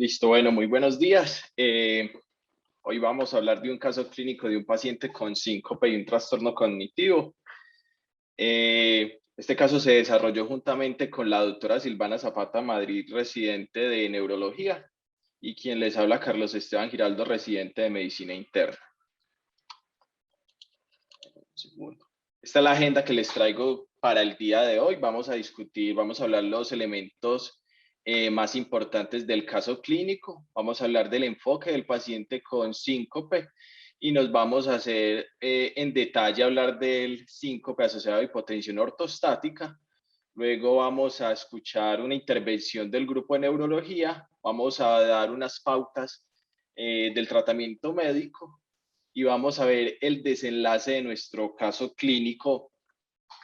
Listo, bueno, muy buenos días. Hoy vamos a hablar de un caso clínico de un paciente con síncope y un trastorno cognitivo. Este caso se desarrolló juntamente con la doctora Silvana Zapata Madrid, residente de neurología, y quien les habla, Carlos Esteban Giraldo, residente de medicina interna. Segundo. Esta es la agenda que les traigo para el día de hoy. Vamos a hablar los elementos más importantes del caso clínico. Vamos a hablar del enfoque del paciente con síncope y nos vamos a hacer en detalle hablar del síncope asociado a hipotensión ortostática. Luego vamos a escuchar una intervención del grupo de neurología. Vamos a dar unas pautas del tratamiento médico y vamos a ver el desenlace de nuestro caso clínico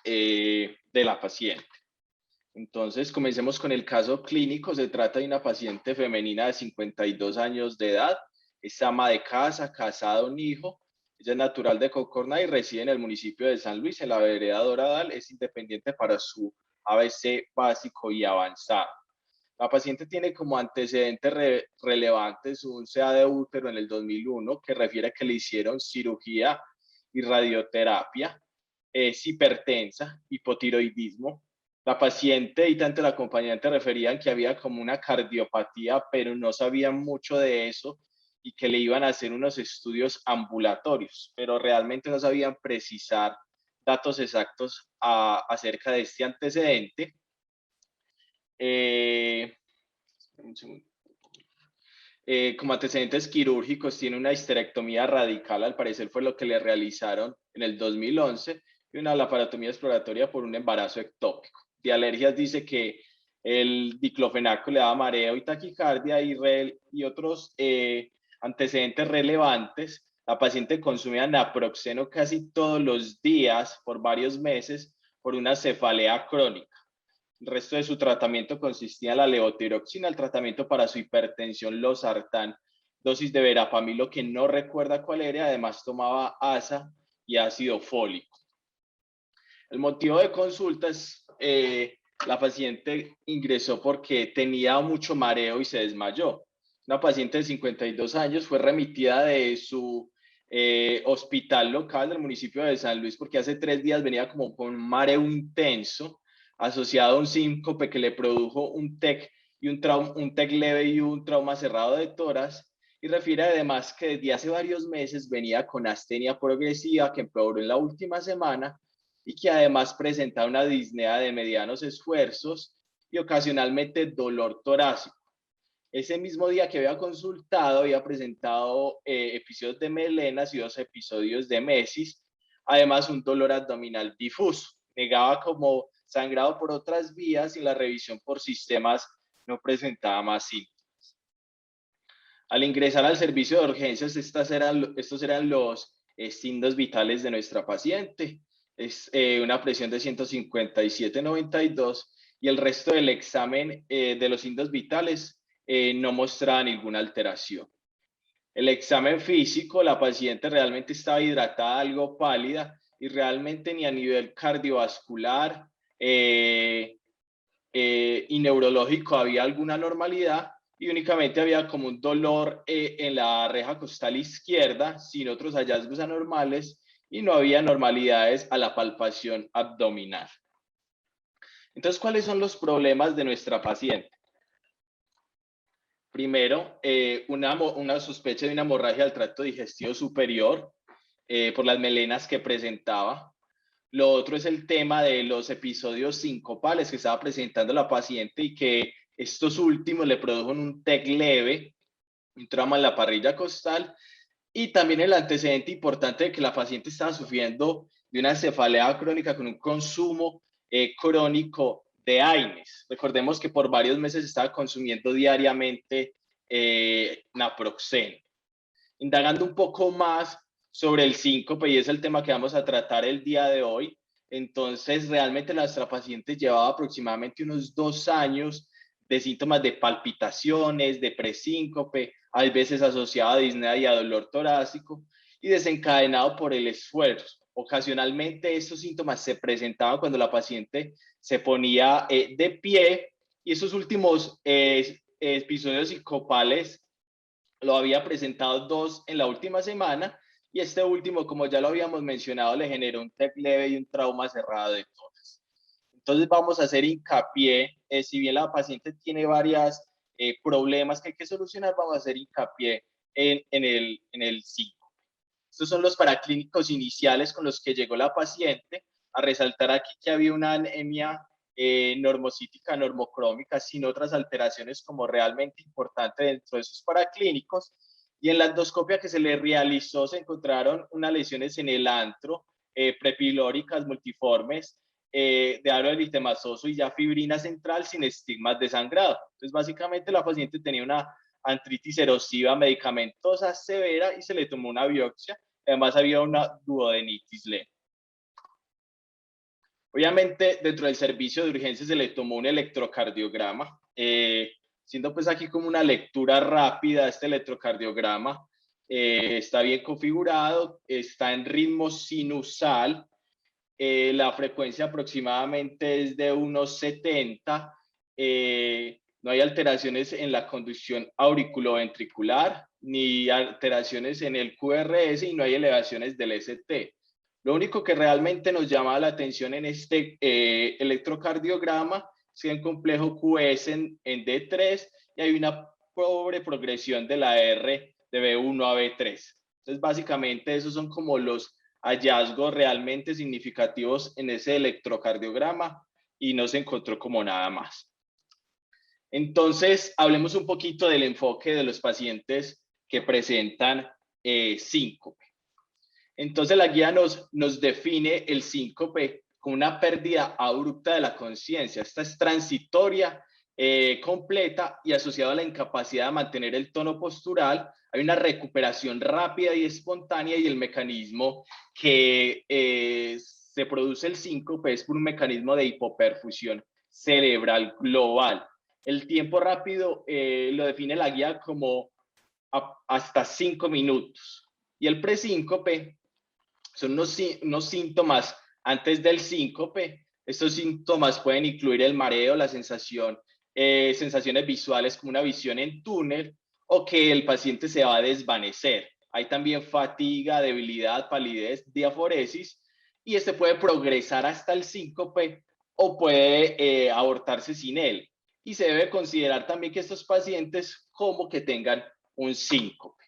de la paciente. Entonces, comencemos con el caso clínico. Se trata de una paciente femenina de 52 años de edad, es ama de casa, casada, un hijo. Ella es natural de Cocorná y reside en el municipio de San Luis, en la vereda Doradal. Es independiente para su ABC básico y avanzado. La paciente tiene como antecedentes relevantes un CA de útero en el 2001 que refiere a que le hicieron cirugía y radioterapia, es hipertensa, hipotiroidismo. La paciente y tanto el acompañante referían que había como una cardiopatía, pero no sabían mucho de eso y que le iban a hacer unos estudios ambulatorios, pero realmente no sabían precisar datos exactos acerca de este antecedente. Como antecedentes quirúrgicos tiene una histerectomía radical, al parecer fue lo que le realizaron en el 2011, y una laparotomía exploratoria por un embarazo ectópico. De alergias dice que el diclofenaco le daba mareo y taquicardia y otros antecedentes relevantes. La paciente consumía naproxeno casi todos los días por varios meses por una cefalea crónica. El resto de su tratamiento consistía en la levotiroxina, el tratamiento para su hipertensión, losartán, dosis de verapamilo que no recuerda cuál era, además tomaba ASA y ácido fólico. El motivo de consulta es la paciente ingresó porque tenía mucho mareo y se desmayó. Una paciente de 52 años fue remitida de su hospital local del municipio de San Luis porque hace 3 días venía como con un mareo intenso asociado a un síncope que le produjo un TEC un TEC leve y un trauma cerrado de tórax, y refiere además que desde hace varios meses venía con astenia progresiva que empeoró en la última semana y que además presenta una disnea de medianos esfuerzos y ocasionalmente dolor torácico. Ese mismo día que había consultado había presentado episodios de melenas y 2 episodios de mesis, además un dolor abdominal difuso. Negaba como sangrado por otras vías y la revisión por sistemas no presentaba más síntomas. Al ingresar al servicio de urgencias, estos eran los signos vitales de nuestra paciente. Es una presión de 157/92 y el resto del examen de los signos vitales no mostraba ninguna alteración. El examen físico, la paciente realmente estaba hidratada, algo pálida, y realmente ni a nivel cardiovascular y neurológico había alguna normalidad, y únicamente había como un dolor en la reja costal izquierda, sin otros hallazgos anormales, y no había normalidades a la palpación abdominal. Entonces, ¿cuáles son los problemas de nuestra paciente? Primero, una sospecha de una hemorragia del tracto digestivo superior por las melenas que presentaba. Lo otro es el tema de los episodios sincopales que estaba presentando la paciente y que estos últimos le produjeron un TEC leve, un trauma en la parrilla costal, y también el antecedente importante de que la paciente estaba sufriendo de una cefalea crónica con un consumo crónico de AINES. Recordemos que por varios meses estaba consumiendo diariamente naproxeno. Indagando un poco más sobre el síncope, y es el tema que vamos a tratar el día de hoy, entonces realmente nuestra paciente llevaba aproximadamente unos 2 años de síntomas de palpitaciones, de presíncope, a veces asociado a disnea y a dolor torácico, y desencadenado por el esfuerzo. Ocasionalmente estos síntomas se presentaban cuando la paciente se ponía de pie, y esos últimos episodios sincopales lo había presentado 2 en la última semana, y este último, como ya lo habíamos mencionado, le generó un TEC leve y un trauma cerrado de toras. Entonces vamos a hacer hincapié, si bien la paciente tiene varios problemas que hay que solucionar, vamos a hacer hincapié en el 5. Estos son los paraclínicos iniciales con los que llegó la paciente. A resaltar aquí que había una anemia normocítica, normocrómica, sin otras alteraciones como realmente importante dentro de esos paraclínicos. Y en la endoscopia que se le realizó se encontraron unas lesiones en el antro, prepilóricas multiformes, de aro eritemasoso y ya fibrina central sin estigmas de sangrado. Entonces, básicamente la paciente tenía una artritis erosiva medicamentosa severa y se le tomó una biopsia. Además, había una duodenitis leve. Obviamente, dentro del servicio de urgencias se le tomó un electrocardiograma, siendo pues aquí como una lectura rápida este electrocardiograma. Está bien configurado, está en ritmo sinusal, la frecuencia aproximadamente es de unos 70, no hay alteraciones en la conducción auriculoventricular, ni alteraciones en el QRS y no hay elevaciones del ST. Lo único que realmente nos llama la atención en este electrocardiograma es que hay un complejo QS en D3 y hay una pobre progresión de la R de B1 a B3. Entonces, básicamente, esos son como los hallazgos realmente significativos en ese electrocardiograma y no se encontró como nada más. Entonces, hablemos un poquito del enfoque de los pacientes que presentan síncope. Entonces, la guía nos define el síncope como una pérdida abrupta de la conciencia. Esta es transitoria, completa y asociada a la incapacidad de mantener el tono postural. Hay una recuperación rápida y espontánea y el mecanismo que se produce el síncope es por un mecanismo de hipoperfusión cerebral global. El tiempo rápido lo define la guía como hasta 5 minutos. Y el presíncope son unos síntomas antes del síncope. Estos síntomas pueden incluir el mareo, la sensación, sensaciones visuales como una visión en túnel o que el paciente se va a desvanecer. Hay también fatiga, debilidad, palidez, diaforesis y este puede progresar hasta el síncope o puede abortarse sin él. Y se debe considerar también que estos pacientes como que tengan un síncope.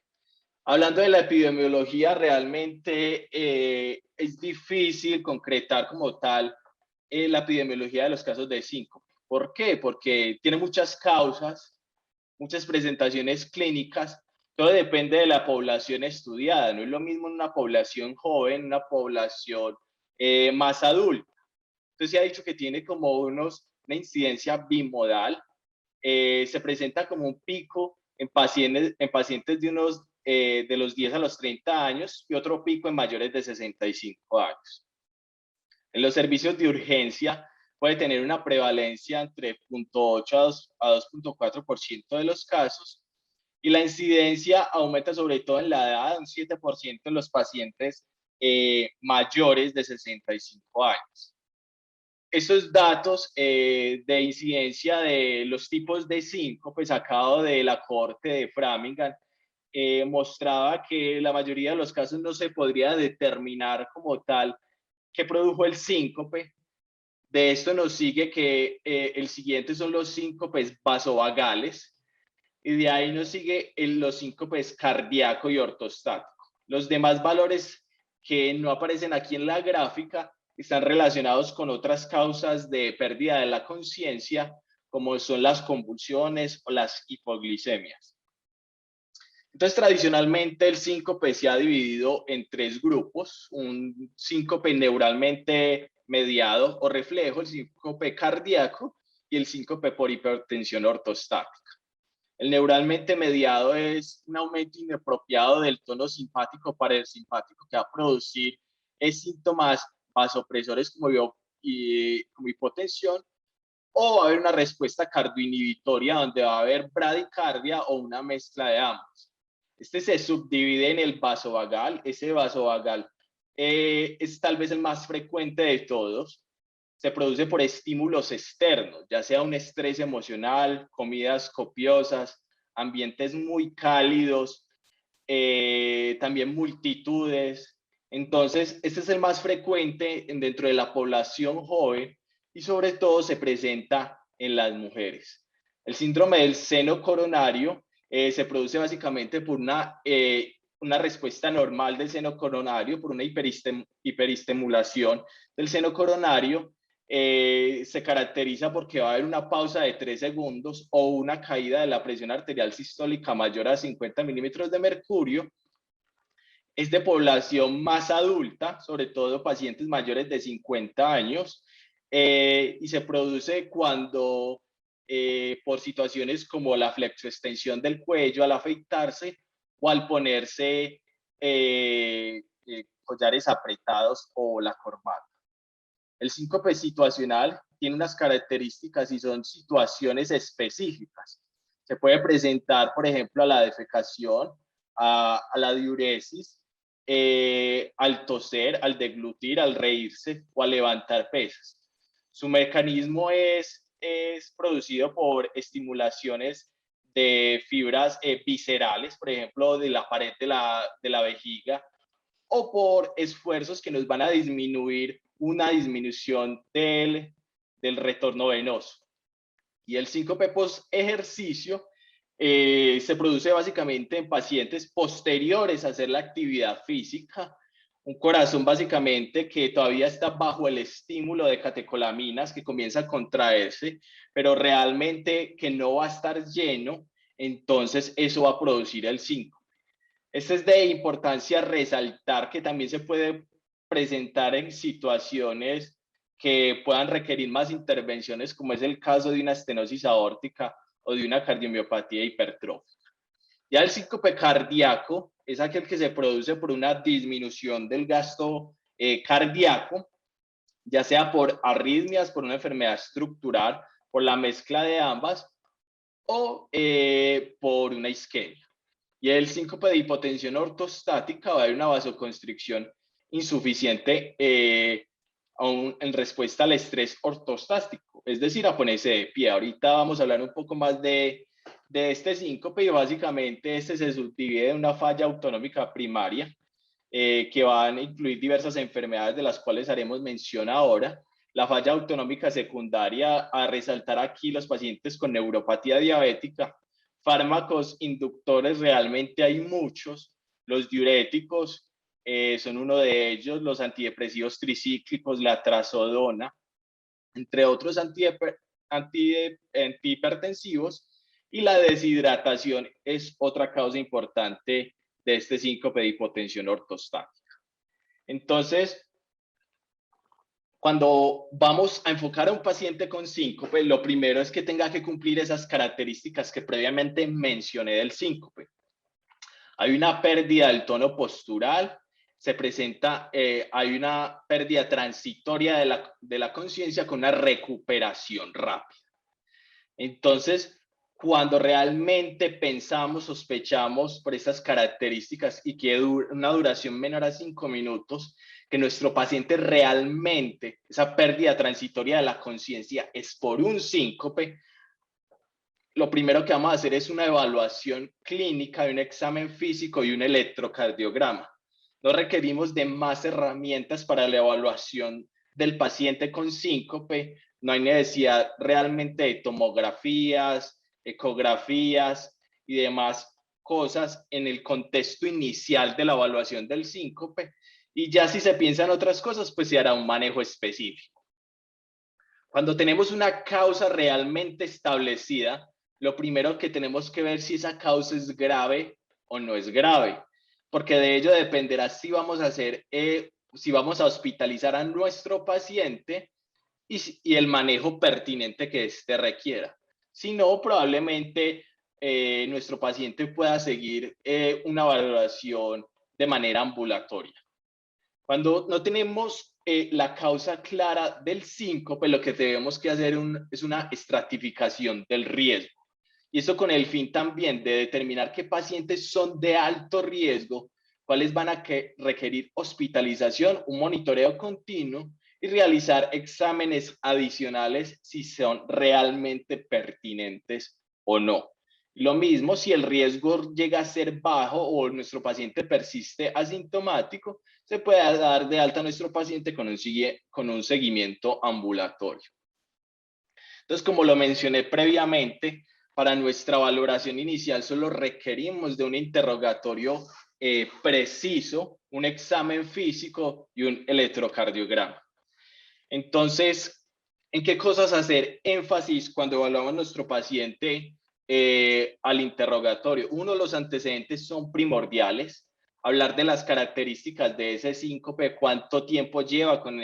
Hablando de la epidemiología, realmente es difícil concretar como tal la epidemiología de los casos de síncope. ¿Por qué? Porque tiene muchas causas, muchas presentaciones clínicas, todo depende de la población estudiada. No es lo mismo en una población joven, una población más adulta. Entonces se ha dicho que tiene como una incidencia bimodal. Se presenta como un pico en pacientes de los 10 a los 30 años y otro pico en mayores de 65 años. En los servicios de urgencia puede tener una prevalencia entre 0.8 a 2.4% de los casos y la incidencia aumenta sobre todo en la edad, un 7% en los pacientes mayores de 65 años. Esos datos de incidencia de los tipos de síncope sacado de la corte de Framingham mostraba que la mayoría de los casos no se podría determinar como tal qué produjo el síncope. De esto nos sigue que el siguiente son los síncopes vasovagales y de ahí nos sigue los síncopes cardíaco y ortostático. Los demás valores que no aparecen aquí en la gráfica están relacionados con otras causas de pérdida de la conciencia, como son las convulsiones o las hipoglicemias. Entonces, tradicionalmente el síncope se ha dividido en 3 grupos: un síncope neuralmente mediado o reflejo, el síncope cardíaco y el síncope por hipertensión ortostática. El neuralmente mediado es un aumento inapropiado del tono simpático para el simpático que va a producir síntomas vasopresores como hipotensión, o va a haber una respuesta cardioinhibitoria donde va a haber bradicardia o una mezcla de ambos. Este se subdivide en el vasovagal. Ese vasovagal es tal vez el más frecuente de todos. se produce por estímulos externos, ya sea un estrés emocional, comidas copiosas, ambientes muy cálidos, también multitudes. Entonces, este es el más frecuente dentro de la población joven y sobre todo se presenta en las mujeres. El síndrome del seno coronario se produce básicamente por una respuesta normal del seno coronario, por una hiperestimulación del seno coronario. Se caracteriza porque va a haber una pausa de 3 segundos o una caída de la presión arterial sistólica mayor a 50 milímetros de mercurio. Es de población más adulta, sobre todo pacientes mayores de 50 años, y se produce cuando por situaciones como la flexoextensión del cuello al afeitarse o al ponerse collares apretados o la corbata. El síncope situacional tiene unas características y son situaciones específicas. Se puede presentar, por ejemplo, a la defecación, a la diuresis, al toser, al deglutir, al reírse o al levantar pesas. Su mecanismo es producido por estimulaciones de fibras viscerales, por ejemplo, de la pared de la vejiga, o por esfuerzos que nos van a disminuir una disminución del retorno venoso. Y el síncope post ejercicio se produce básicamente en pacientes posteriores a hacer la actividad física, un corazón básicamente que todavía está bajo el estímulo de catecolaminas, que comienza a contraerse, pero realmente que no va a estar lleno, entonces eso va a producir el síncope. Este es de importancia resaltar que también se puede presentar en situaciones que puedan requerir más intervenciones, como es el caso de una estenosis aórtica o de una cardiomiopatía hipertrófica. Ya el síncope cardíaco es aquel que se produce por una disminución del gasto cardíaco, ya sea por arritmias, por una enfermedad estructural, por la mezcla de ambas o por una isquemia. Y el síncope de hipotensión ortostática va a haber una vasoconstricción insuficiente en respuesta al estrés ortostático, es decir, a ponerse de pie. Ahorita vamos a hablar un poco más de este síncope y básicamente este se subdivide en una falla autonómica primaria que van a incluir diversas enfermedades de las cuales haremos mención ahora. La falla autonómica secundaria, a resaltar aquí los pacientes con neuropatía diabética. Fármacos inductores realmente hay muchos, los diuréticos son uno de ellos, los antidepresivos tricíclicos, la trazodona, entre otros antihipertensivos, y la deshidratación es otra causa importante de este síncope de hipotensión ortostática. Entonces, cuando vamos a enfocar a un paciente con síncope, lo primero es que tenga que cumplir esas características que previamente mencioné del síncope. Hay una pérdida del tono postural, se presenta, hay una pérdida transitoria de la conciencia con una recuperación rápida. Entonces, cuando realmente pensamos, sospechamos por estas características y que una duración menor a 5 minutos, que nuestro paciente realmente, esa pérdida transitoria de la conciencia es por un síncope, lo primero que vamos a hacer es una evaluación clínica de un examen físico y un electrocardiograma. No requerimos de más herramientas para la evaluación del paciente con síncope. No hay necesidad realmente de tomografías, ecografías y demás cosas en el contexto inicial de la evaluación del síncope. Y ya si se piensan otras cosas, pues se hará un manejo específico. Cuando tenemos una causa realmente establecida, lo primero que tenemos que ver si esa causa es grave o no es grave, porque de ello dependerá si vamos a hacer, si vamos a hospitalizar a nuestro paciente y el manejo pertinente que éste requiera. Si no, probablemente nuestro paciente pueda seguir una valoración de manera ambulatoria. Cuando no tenemos la causa clara del síncope, lo que debemos que hacer es una estratificación del riesgo. Y eso con el fin también de determinar qué pacientes son de alto riesgo, cuáles van a requerir hospitalización, un monitoreo continuo, y realizar exámenes adicionales si son realmente pertinentes o no. Lo mismo si el riesgo llega a ser bajo o nuestro paciente persiste asintomático, se puede dar de alta a nuestro paciente con un seguimiento ambulatorio. Entonces, como lo mencioné previamente, para nuestra valoración inicial solo requerimos de un interrogatorio preciso, un examen físico y un electrocardiograma. Entonces, ¿en qué cosas hacer énfasis cuando evaluamos a nuestro paciente al interrogatorio? Uno, los antecedentes son primordiales. Hablar de las características de ese síncope, cuánto tiempo lleva con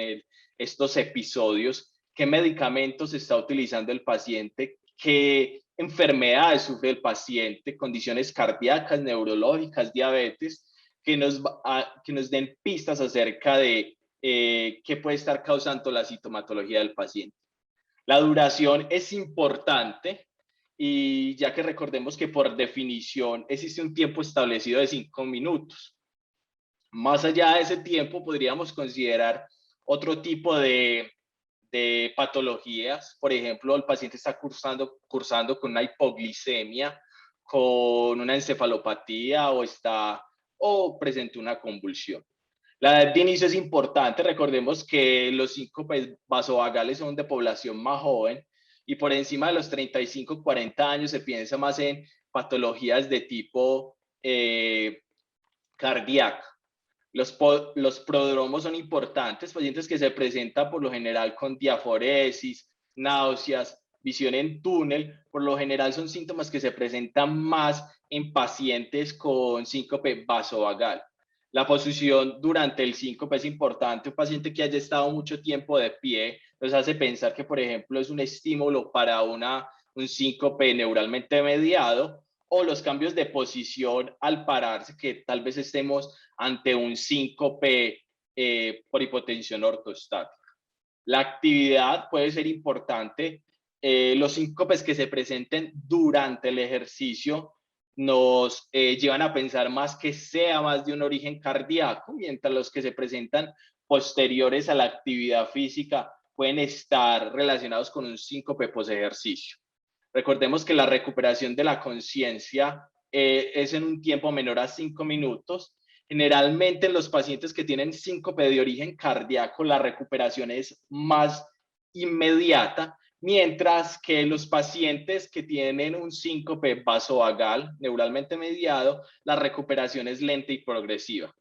estos episodios, qué medicamentos está utilizando el paciente, qué enfermedades sufre el paciente, condiciones cardíacas, neurológicas, diabetes, que nos den pistas acerca de qué puede estar causando la sintomatología del paciente. La duración es importante y ya que recordemos que por definición existe un tiempo establecido de 5 minutos. Más allá de ese tiempo podríamos considerar otro tipo de patologías. Por ejemplo, el paciente está cursando con una hipoglicemia, con una encefalopatía o presenta una convulsión. La edad de inicio es importante. Recordemos que los síncopes vasovagales son de población más joven y por encima de los 35, 40 años se piensa más en patologías de tipo cardíaco. Los prodromos son importantes, pacientes que se presentan por lo general con diaforesis, náuseas, visión en túnel, por lo general son síntomas que se presentan más en pacientes con síncope vasovagal. La posición durante el síncope es importante. Un paciente que haya estado mucho tiempo de pie nos hace pensar que, por ejemplo, es un estímulo para un síncope neuralmente mediado, o los cambios de posición al pararse, que tal vez estemos ante un síncope por hipotensión ortostática. La actividad puede ser importante. Los síncopes que se presenten durante el ejercicio nos llevan a pensar más que sea más de un origen cardíaco, mientras los que se presentan posteriores a la actividad física pueden estar relacionados con un síncope post-ejercicio. Recordemos que la recuperación de la conciencia es en un tiempo menor a 5 minutos. Generalmente en los pacientes que tienen síncope de origen cardíaco, la recuperación es más inmediata, mientras que los pacientes que tienen un síncope vasovagal, neuralmente mediado, la recuperación es lenta y progresiva.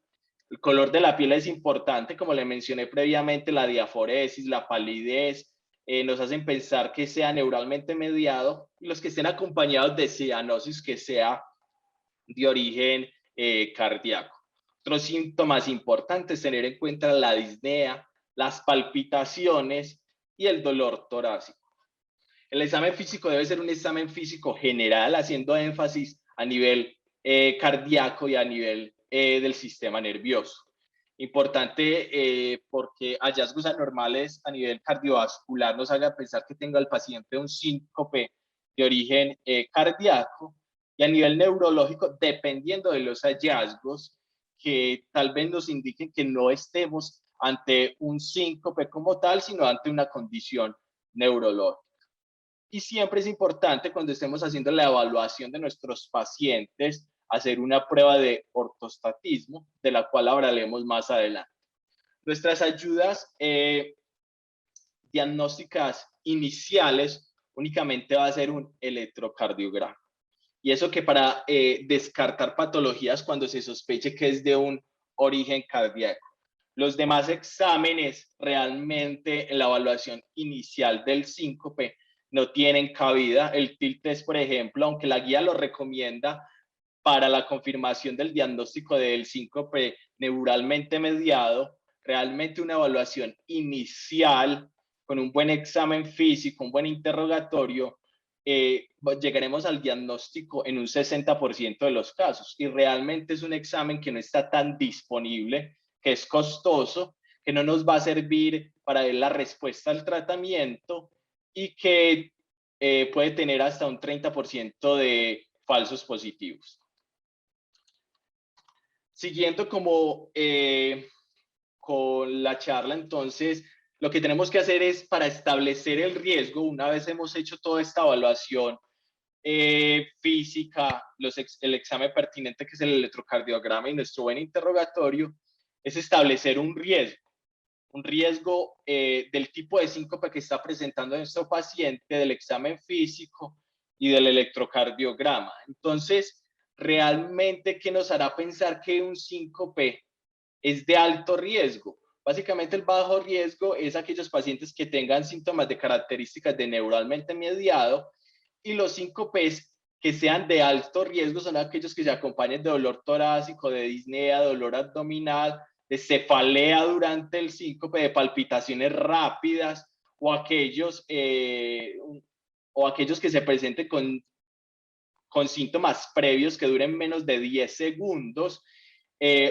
El color de la piel es importante, como le mencioné previamente, la diaforesis, la palidez, nos hacen pensar que sea neuralmente mediado, y los que estén acompañados de cianosis que sea de origen cardíaco. Otros síntomas importantes, tener en cuenta la disnea, las palpitaciones y el dolor torácico. El examen físico debe ser un examen físico general, haciendo énfasis a nivel cardíaco y a nivel del sistema nervioso. Importante porque hallazgos anormales a nivel cardiovascular nos hagan pensar que tenga el paciente un síncope de origen cardíaco, y a nivel neurológico, dependiendo de los hallazgos, que tal vez nos indiquen que no estemos ante un síncope como tal, sino ante una condición neurológica. Y siempre es importante cuando estemos haciendo la evaluación de nuestros pacientes hacer una prueba de ortostatismo, de la cual hablaremos más adelante. Nuestras ayudas diagnósticas iniciales únicamente va a ser un electrocardiograma. Y eso que para descartar patologías cuando se sospeche que es de un origen cardíaco. Los demás exámenes realmente en la evaluación inicial del síncope no tienen cabida. El TIL test, por ejemplo, aunque la guía lo recomienda para la confirmación del diagnóstico del síncope neuralmente mediado, realmente una evaluación inicial con un buen examen físico, un buen interrogatorio, llegaremos al diagnóstico en un 60% de los casos, y realmente es un examen que no está tan disponible, que es costoso, que no nos va a servir para ver la respuesta al tratamiento y que puede tener hasta un 30% de falsos positivos. Siguiendo como con la charla, entonces, lo que tenemos que hacer es, para establecer el riesgo, una vez hemos hecho toda esta evaluación física, el examen pertinente que es el electrocardiograma y nuestro buen interrogatorio, es establecer un riesgo del tipo de síncope que está presentando nuestro paciente, del examen físico y del electrocardiograma. Entonces, realmente, ¿qué nos hará pensar que un síncope es de alto riesgo? Básicamente, el bajo riesgo es aquellos pacientes que tengan síntomas de características de neuralmente mediado, y los síncopes que sean de alto riesgo son aquellos que se acompañen de dolor torácico, de disnea, dolor abdominal, de cefalea durante el síncope, de palpitaciones rápidas, o aquellos, que se presenten con síntomas previos que duren menos de 10 segundos,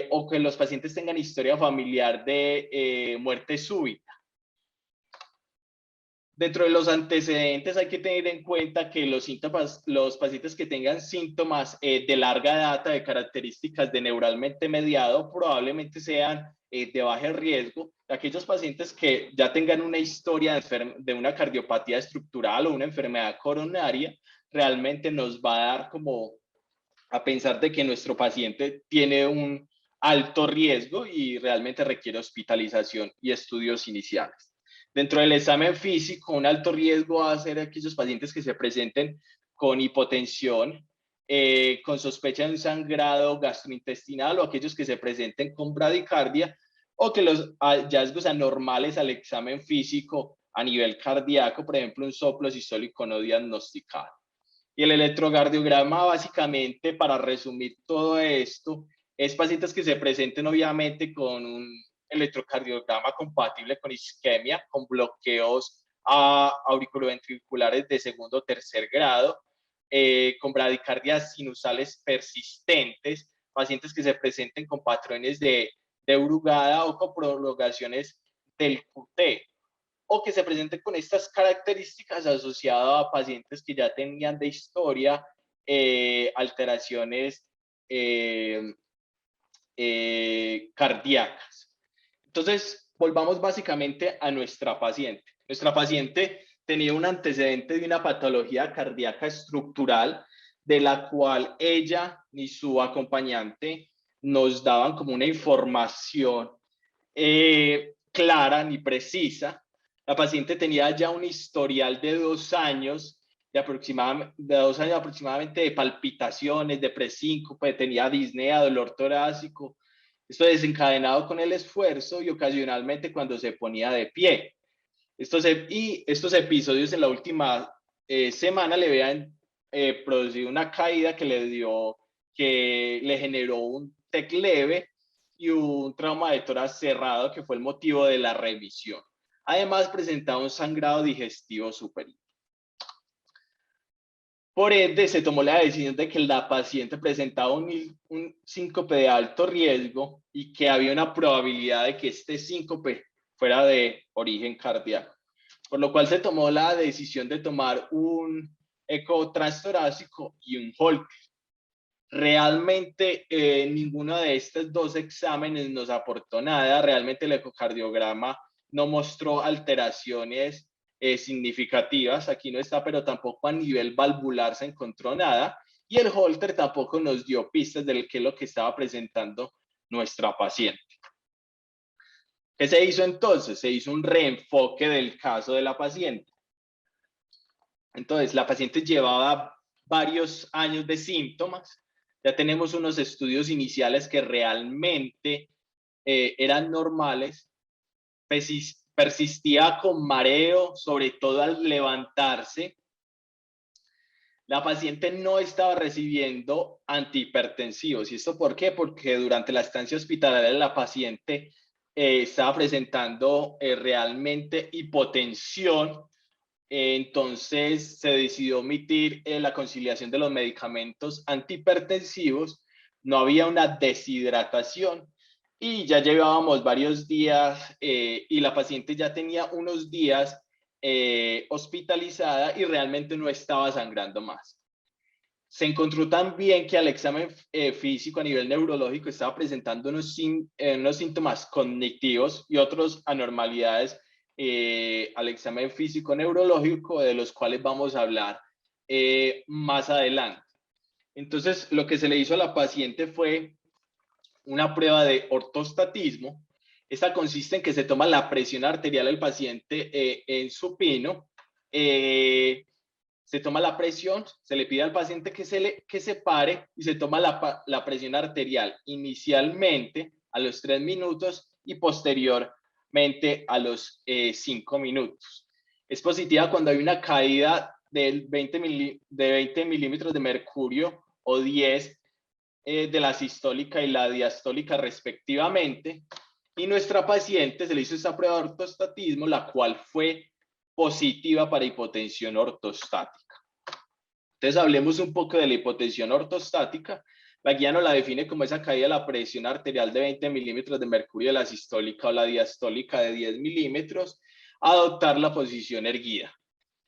o que los pacientes tengan historia familiar de muerte súbita. Dentro de los antecedentes hay que tener en cuenta que los pacientes que tengan síntomas de larga data, de características de neuralmente mediado, probablemente sean de bajo riesgo. Aquellos pacientes que ya tengan una historia de una cardiopatía estructural o una enfermedad coronaria, realmente nos va a dar como a pensar de que nuestro paciente tiene un alto riesgo y realmente requiere hospitalización y estudios iniciales. Dentro del examen físico, un alto riesgo va a ser aquellos pacientes que se presenten con hipotensión, con sospecha de un sangrado gastrointestinal, o aquellos que se presenten con bradicardia, o que los hallazgos anormales al examen físico a nivel cardíaco, por ejemplo, un soplo sistólico no diagnosticado. Y el electrocardiograma, básicamente, para resumir todo esto, es pacientes que se presenten obviamente con un electrocardiograma compatible con isquemia, con bloqueos auriculoventriculares de segundo o tercer grado, con bradicardias sinusales persistentes, pacientes que se presenten con patrones de brugada o con prolongaciones del QT, o que se presenten con estas características asociadas a pacientes que ya tenían de historia alteraciones cardíacas. Entonces, volvamos básicamente a nuestra paciente. Nuestra paciente tenía un antecedente de una patología cardíaca estructural, de la cual ella ni su acompañante nos daban como una información clara ni precisa. La paciente tenía ya un historial de 2 años, aproximadamente de palpitaciones, de presíncope, tenía disnea, dolor torácico. Esto desencadenado con el esfuerzo y ocasionalmente cuando se ponía de pie. Estos episodios en la última semana le habían producido una caída que le generó un TEC leve y un trauma de tórax cerrado, que fue el motivo de la remisión. Además, presentaba un sangrado digestivo superior. Por ende, se tomó la decisión de que la paciente presentaba un síncope de alto riesgo y que había una probabilidad de que este síncope fuera de origen cardíaco. Por lo cual se tomó la decisión de tomar un eco transtorácico y un Holter. Realmente ninguno de estos dos exámenes nos aportó nada. Realmente el ecocardiograma no mostró alteraciones significativas, aquí no está, pero tampoco a nivel valvular se encontró nada, y el Holter tampoco nos dio pistas de qué es lo que estaba presentando nuestra paciente. ¿Qué se hizo entonces? Se hizo un reenfoque del caso de la paciente. Entonces, la paciente llevaba varios años de síntomas. Ya tenemos unos estudios iniciales que realmente eran normales. Persistía con mareo, sobre todo al levantarse. La paciente no estaba recibiendo antihipertensivos. ¿Y esto por qué? Porque durante la estancia hospitalaria la paciente estaba presentando realmente hipotensión. Entonces se decidió omitir la conciliación de los medicamentos antihipertensivos. No había una deshidratación y ya llevábamos varios días y la paciente ya tenía unos días hospitalizada y realmente no estaba sangrando más. Se encontró también que al examen físico a nivel neurológico estaba presentando unos síntomas cognitivos y otras anormalidades al examen físico neurológico, de los cuales vamos a hablar más adelante. Entonces, lo que se le hizo a la paciente fue una prueba de ortostatismo. Esta consiste en que se toma la presión arterial del paciente en supino, se toma la presión, se le pide al paciente que se pare y se toma la presión arterial inicialmente a los 3 minutos y posteriormente a los 5 minutos. Es positiva cuando hay una caída de 20 milímetros de mercurio o 10 de la sistólica y la diastólica respectivamente. Y nuestra paciente se le hizo esta prueba de ortostatismo, la cual fue positiva para hipotensión ortostática. Entonces hablemos un poco de la hipotensión ortostática. La guía nos la define como esa caída de la presión arterial de 20 milímetros de mercurio de la sistólica o la diastólica de 10 milímetros, adoptar la posición erguida.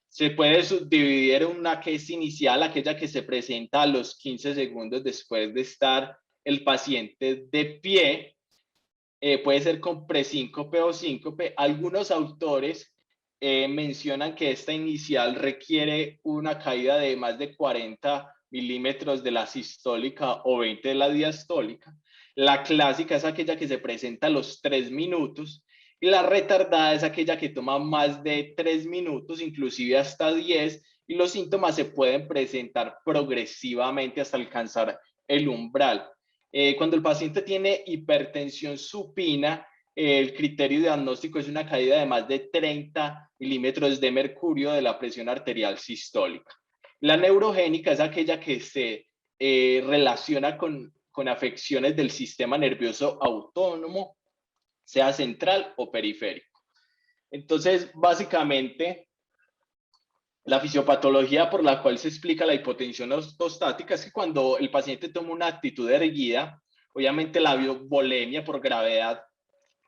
Se puede subdividir en una que es inicial, aquella que se presenta a los 15 segundos después de estar el paciente de pie. Puede ser con presíncope o síncope. Algunos autores mencionan que esta inicial requiere una caída de más de 40 milímetros de la sistólica o 20 de la diastólica. La clásica es aquella que se presenta a los 3 minutos. Y la retardada es aquella que toma más de 3 minutos, inclusive hasta 10, y los síntomas se pueden presentar progresivamente hasta alcanzar el umbral. Cuando el paciente tiene hipertensión supina, el criterio diagnóstico es una caída de más de 30 milímetros de mercurio de la presión arterial sistólica. La neurogénica es aquella que se relaciona con afecciones del sistema nervioso autónomo, sea central o periférico. Entonces, básicamente, la fisiopatología por la cual se explica la hipotensión ortostática es que cuando el paciente toma una actitud erguida, obviamente la volemia por gravedad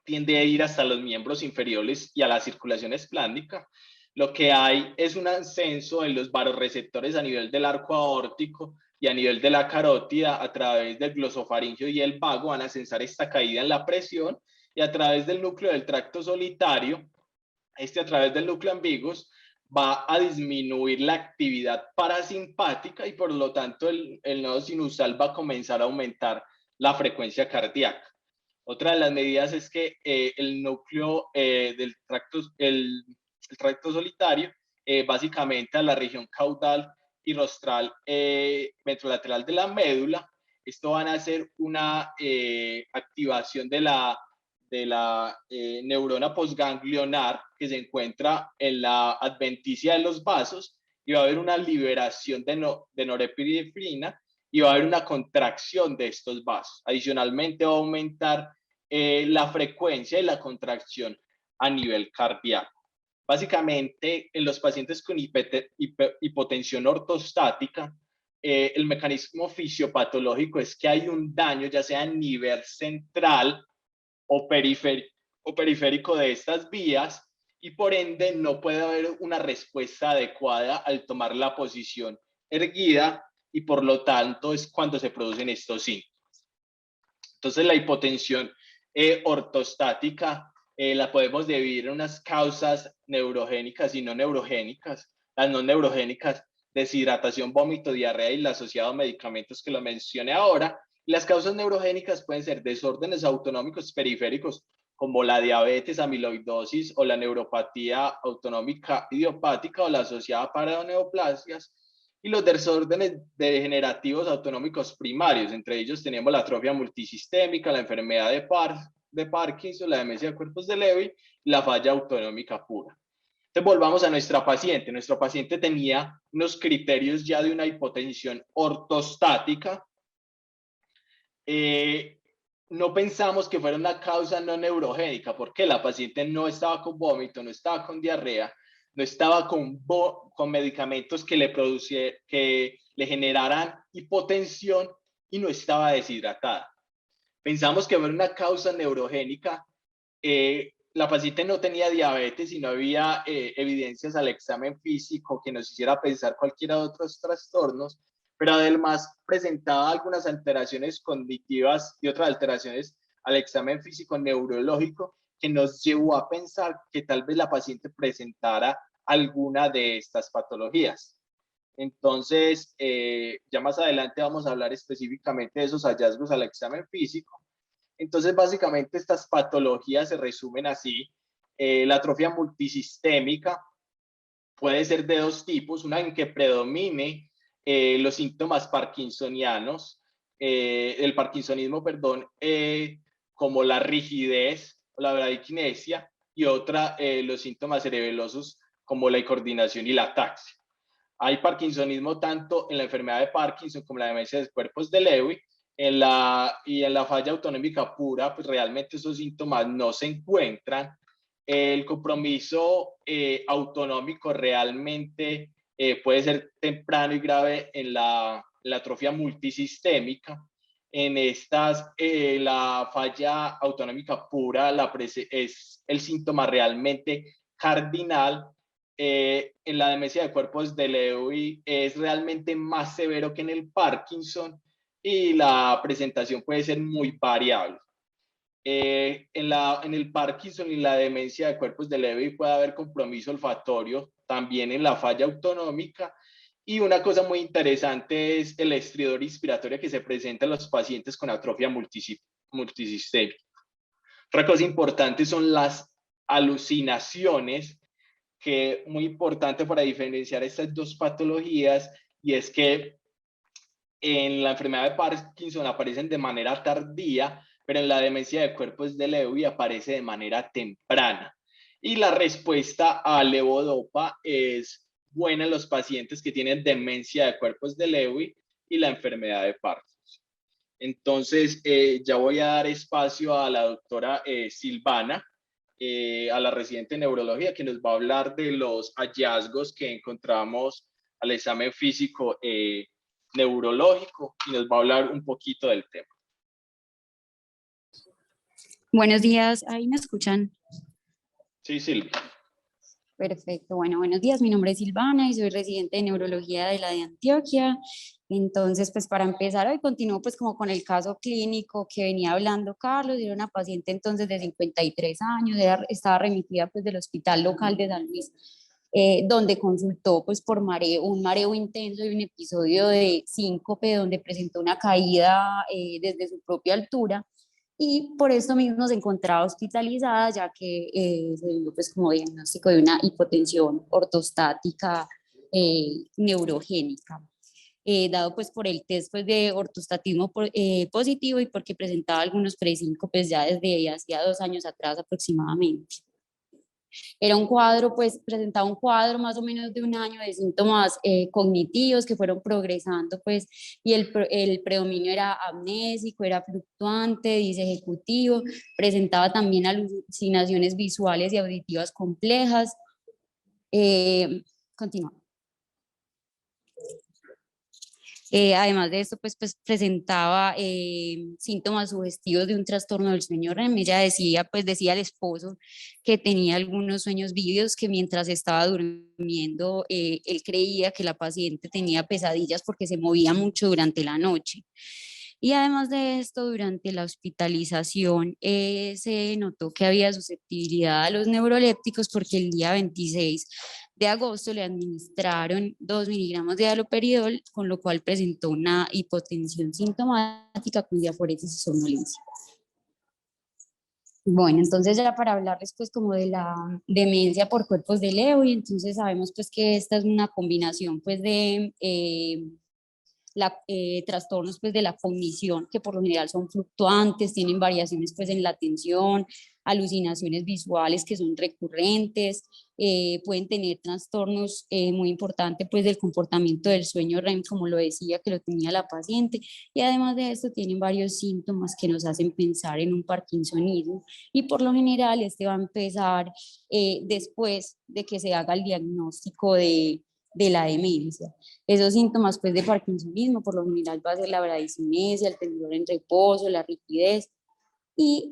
tiende a ir hasta los miembros inferiores y a la circulación esplándica. Lo que hay es un ascenso en los vasoreceptores a nivel del arco aórtico y a nivel de la carótida a través del glosofaringio y el vago van a censar esta caída en la presión, y a través del núcleo del tracto solitario, a través del núcleo ambiguus, va a disminuir la actividad parasimpática y por lo tanto el nodo sinusal va a comenzar a aumentar la frecuencia cardíaca. Otra de las medidas es que el núcleo del tracto, el tracto solitario, básicamente a la región caudal y rostral ventrolateral de la médula, esto van a hacer una activación de la neurona postganglionar que se encuentra en la adventicia de los vasos, y va a haber una liberación de norepinefrina y va a haber una contracción de estos vasos. Adicionalmente va a aumentar la frecuencia y la contracción a nivel cardíaco. Básicamente, en los pacientes con hipotensión ortostática, el mecanismo fisiopatológico es que hay un daño, ya sea a nivel central o periférico de estas vías, y por ende no puede haber una respuesta adecuada al tomar la posición erguida, y por lo tanto es cuando se producen estos síntomas. Entonces la hipotensión ortostática la podemos dividir en unas causas neurogénicas y no neurogénicas. Las no neurogénicas, deshidratación, vómito, diarrea y la asociada a medicamentos que lo mencioné ahora. Las causas neurogénicas pueden ser desórdenes autonómicos periféricos como la diabetes, amiloidosis o la neuropatía autonómica idiopática o la asociada a paraneoplasias, y los desórdenes degenerativos autonómicos primarios. Entre ellos tenemos la atrofia multisistémica, la enfermedad de Parkinson, la demencia de cuerpos de Lewy y la falla autonómica pura. Entonces volvamos a nuestra paciente. Nuestra paciente tenía unos criterios ya de una hipotensión ortostática. No pensamos que fuera una causa no neurogénica, porque la paciente no estaba con vómito, no estaba con diarrea, no estaba con medicamentos que le generaran hipotensión, y no estaba deshidratada. Pensamos que era una causa neurogénica. La paciente no tenía diabetes y no había evidencias al examen físico que nos hiciera pensar cualquiera de otros trastornos, pero además presentaba algunas alteraciones cognitivas y otras alteraciones al examen físico neurológico que nos llevó a pensar que tal vez la paciente presentara alguna de estas patologías. Entonces, ya más adelante vamos a hablar específicamente de esos hallazgos al examen físico. Entonces, básicamente estas patologías se resumen así. La atrofia multisistémica puede ser de dos tipos, una en que predomine los síntomas parkinsonianos, el parkinsonismo, perdón, como la rigidez o la bradiquinesia, y otra, los síntomas cerebelosos como la incoordinación y la ataxia. Hay parkinsonismo tanto en la enfermedad de Parkinson como en la demencia de cuerpos de Lewy. En la falla autonómica pura, pues realmente esos síntomas no se encuentran. El compromiso autonómico realmente puede ser temprano y grave en la atrofia multisistémica. En estas, la falla autonómica pura es el síntoma realmente cardinal. En la demencia de cuerpos de Lewy es realmente más severo que en el Parkinson y la presentación puede ser muy variable. En el Parkinson y la demencia de cuerpos de Lewy puede haber compromiso olfatorio, también en la falla autonómica. Y una cosa muy interesante es el estridor inspiratorio que se presenta en los pacientes con atrofia multisistémica. Otra cosa importante son las alucinaciones, que muy importante para diferenciar estas dos patologías, y es que en la enfermedad de Parkinson aparecen de manera tardía, pero en la demencia de cuerpos de Lewy aparece de manera temprana. Y la respuesta a levodopa es buena en los pacientes que tienen demencia de cuerpos de Lewy y la enfermedad de Parkinson. Entonces, ya voy a dar espacio a la doctora Silvana, a la residente de neurología, que nos va a hablar de los hallazgos que encontramos al examen físico neurológico, y nos va a hablar un poquito del tema. Buenos días, ¿ahí me escuchan? Sí, Silvia. Perfecto, bueno, buenos días, mi nombre es Silvana y soy residente de neurología de la de Antioquia. Entonces, pues para empezar, hoy continúo pues como con el caso clínico que venía hablando Carlos. Era una paciente entonces de 53 años, estaba remitida pues del hospital local de San Luis, donde consultó pues por un mareo intenso y un episodio de síncope donde presentó una caída desde su propia altura. Y por esto mismo se encontraba hospitalizada, ya que se dio pues como diagnóstico de una hipotensión ortostática neurogénica, dado pues por el test pues, de ortostatismo positivo y porque presentaba algunos presíncopes ya desde hacía 2 años atrás aproximadamente. Era un cuadro, pues presentaba un cuadro más o menos de 1 año de síntomas cognitivos que fueron progresando, pues, y el predominio era amnésico, era fluctuante, disejecutivo, presentaba también alucinaciones visuales y auditivas complejas. Continúa. Además de esto, pues presentaba síntomas sugestivos de un trastorno del sueño REM. Ella decía al esposo que tenía algunos sueños vívidos, que mientras estaba durmiendo, él creía que la paciente tenía pesadillas porque se movía mucho durante la noche. Y además de esto, durante la hospitalización se notó que había susceptibilidad a los neurolépticos porque el día 26 de agosto le administraron 2 miligramos de haloperidol, con lo cual presentó una hipotensión sintomática con diaforesis y somnolencia. Bueno, entonces ya para hablarles pues como de la demencia por cuerpos de Lewy, entonces sabemos pues que esta es una combinación pues de trastornos pues de la cognición, que por lo general son fluctuantes, tienen variaciones pues en la atención, alucinaciones visuales que son recurrentes, pueden tener trastornos muy importantes pues del comportamiento del sueño REM, como lo decía que lo tenía la paciente, y además de esto tienen varios síntomas que nos hacen pensar en un parkinsonismo, y por lo general este va a empezar después de que se haga el diagnóstico de la demencia. Esos síntomas pues de parkinsonismo por lo general va a ser la bradicinesia, el temblor en reposo, la rigidez, y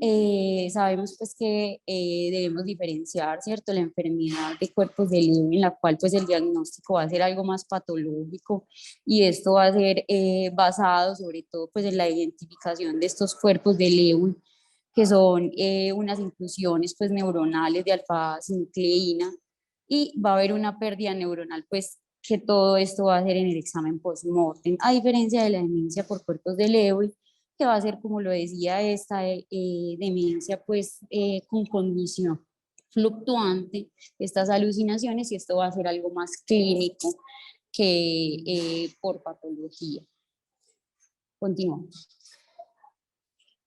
sabemos pues que debemos diferenciar, ¿cierto?, la enfermedad de cuerpos de Lewy, en la cual pues el diagnóstico va a ser algo más patológico, y esto va a ser basado sobre todo pues en la identificación de estos cuerpos de Lewy que son unas inclusiones pues neuronales de alfa-sinucleína, y va a haber una pérdida neuronal, pues que todo esto va a ser en el examen post-mortem, a diferencia de la demencia por cuerpos de Lewy, que va a ser, como lo decía, esta demencia pues con condición fluctuante, estas alucinaciones, y esto va a ser algo más clínico que por patología. Continuamos.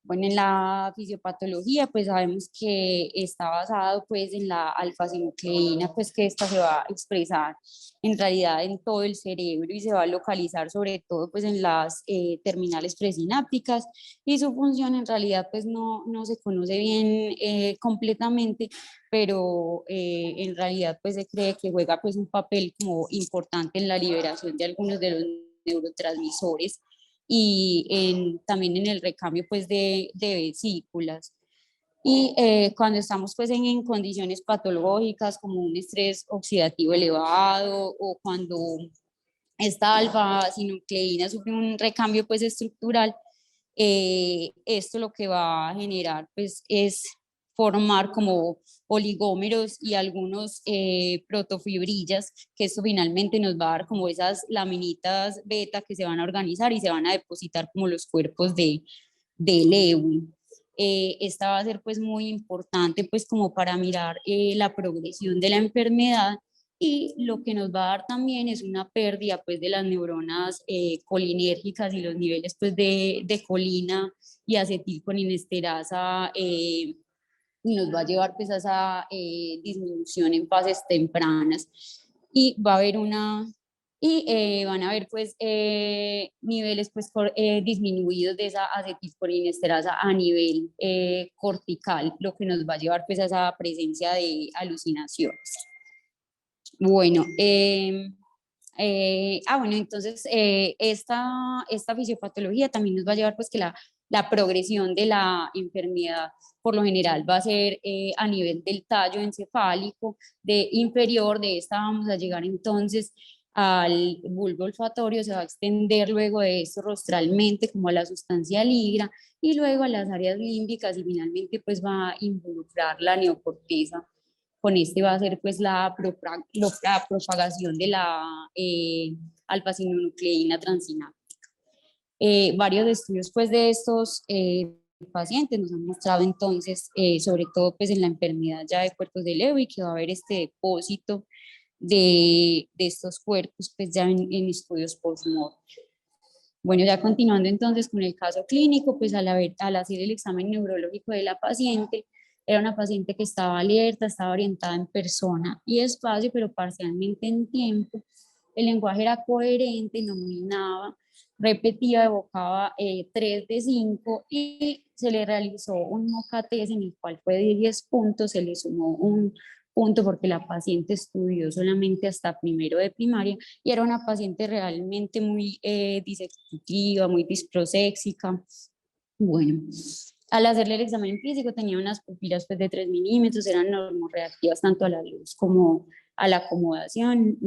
Bueno, en la fisiopatología, pues sabemos que está basado pues en la alfa-sinucleína, pues que esta se va a expresar en realidad en todo el cerebro y se va a localizar sobre todo pues en las terminales presinápticas, y su función en realidad pues no se conoce bien completamente, pero en realidad pues se cree que juega pues un papel como importante en la liberación de algunos de los neurotransmisores y también en el recambio pues de vesículas. Y cuando estamos pues en condiciones patológicas como un estrés oxidativo elevado, o cuando esta alfa-sinucleína sufre un recambio pues estructural, esto lo que va a generar pues es formar como oligómeros y algunos protofibrillas, que esto finalmente nos va a dar como esas laminitas beta que se van a organizar y se van a depositar como los cuerpos de Lewy. Esta va a ser pues muy importante pues como para mirar la progresión de la enfermedad, y lo que nos va a dar también es una pérdida pues de las neuronas colinérgicas y los niveles pues de colina y acetilcolinesterasa, y nos va a llevar pues a esa disminución en fases tempranas, y va a haber van a haber pues niveles pues disminuidos de esa acetilcolinesterasa a nivel cortical, lo que nos va a llevar pues a esa presencia de alucinaciones. Bueno, bueno, entonces esta fisiopatología también nos va a llevar pues que la progresión de la enfermedad por lo general va a ser a nivel del tallo encefálico de inferior. De esta vamos a llegar entonces al bulbo olfatorio, se va a extender luego de esto rostralmente como a la sustancia ligra, y luego a las áreas límbicas, y finalmente pues va a involucrar la neocorteza. Con este va a ser pues la propagación de la alfa-sinucleína transináptica. Varios estudios pues de estos pacientes nos han mostrado entonces, sobre todo pues en la enfermedad ya de cuerpos de Lewy, que va a haber este depósito de estos cuerpos pues ya en estudios post-mortem. Bueno, ya continuando entonces con el caso clínico, pues al hacer el examen neurológico de la paciente, era una paciente que estaba alerta, estaba orientada en persona y espacio, pero parcialmente en tiempo. El lenguaje era coherente, nominaba, repetía, evocaba 3 de 5, y se le realizó un MOCA-TEST en el cual fue de 10 puntos, se le sumó un punto porque la paciente estudió solamente hasta primero de primaria, y era una paciente realmente muy disectiva, muy disproséxica. Bueno, al hacerle el examen físico tenía unas pupilas pues, de 3 milímetros, eran normorreactivas tanto a la luz como a la acomodación,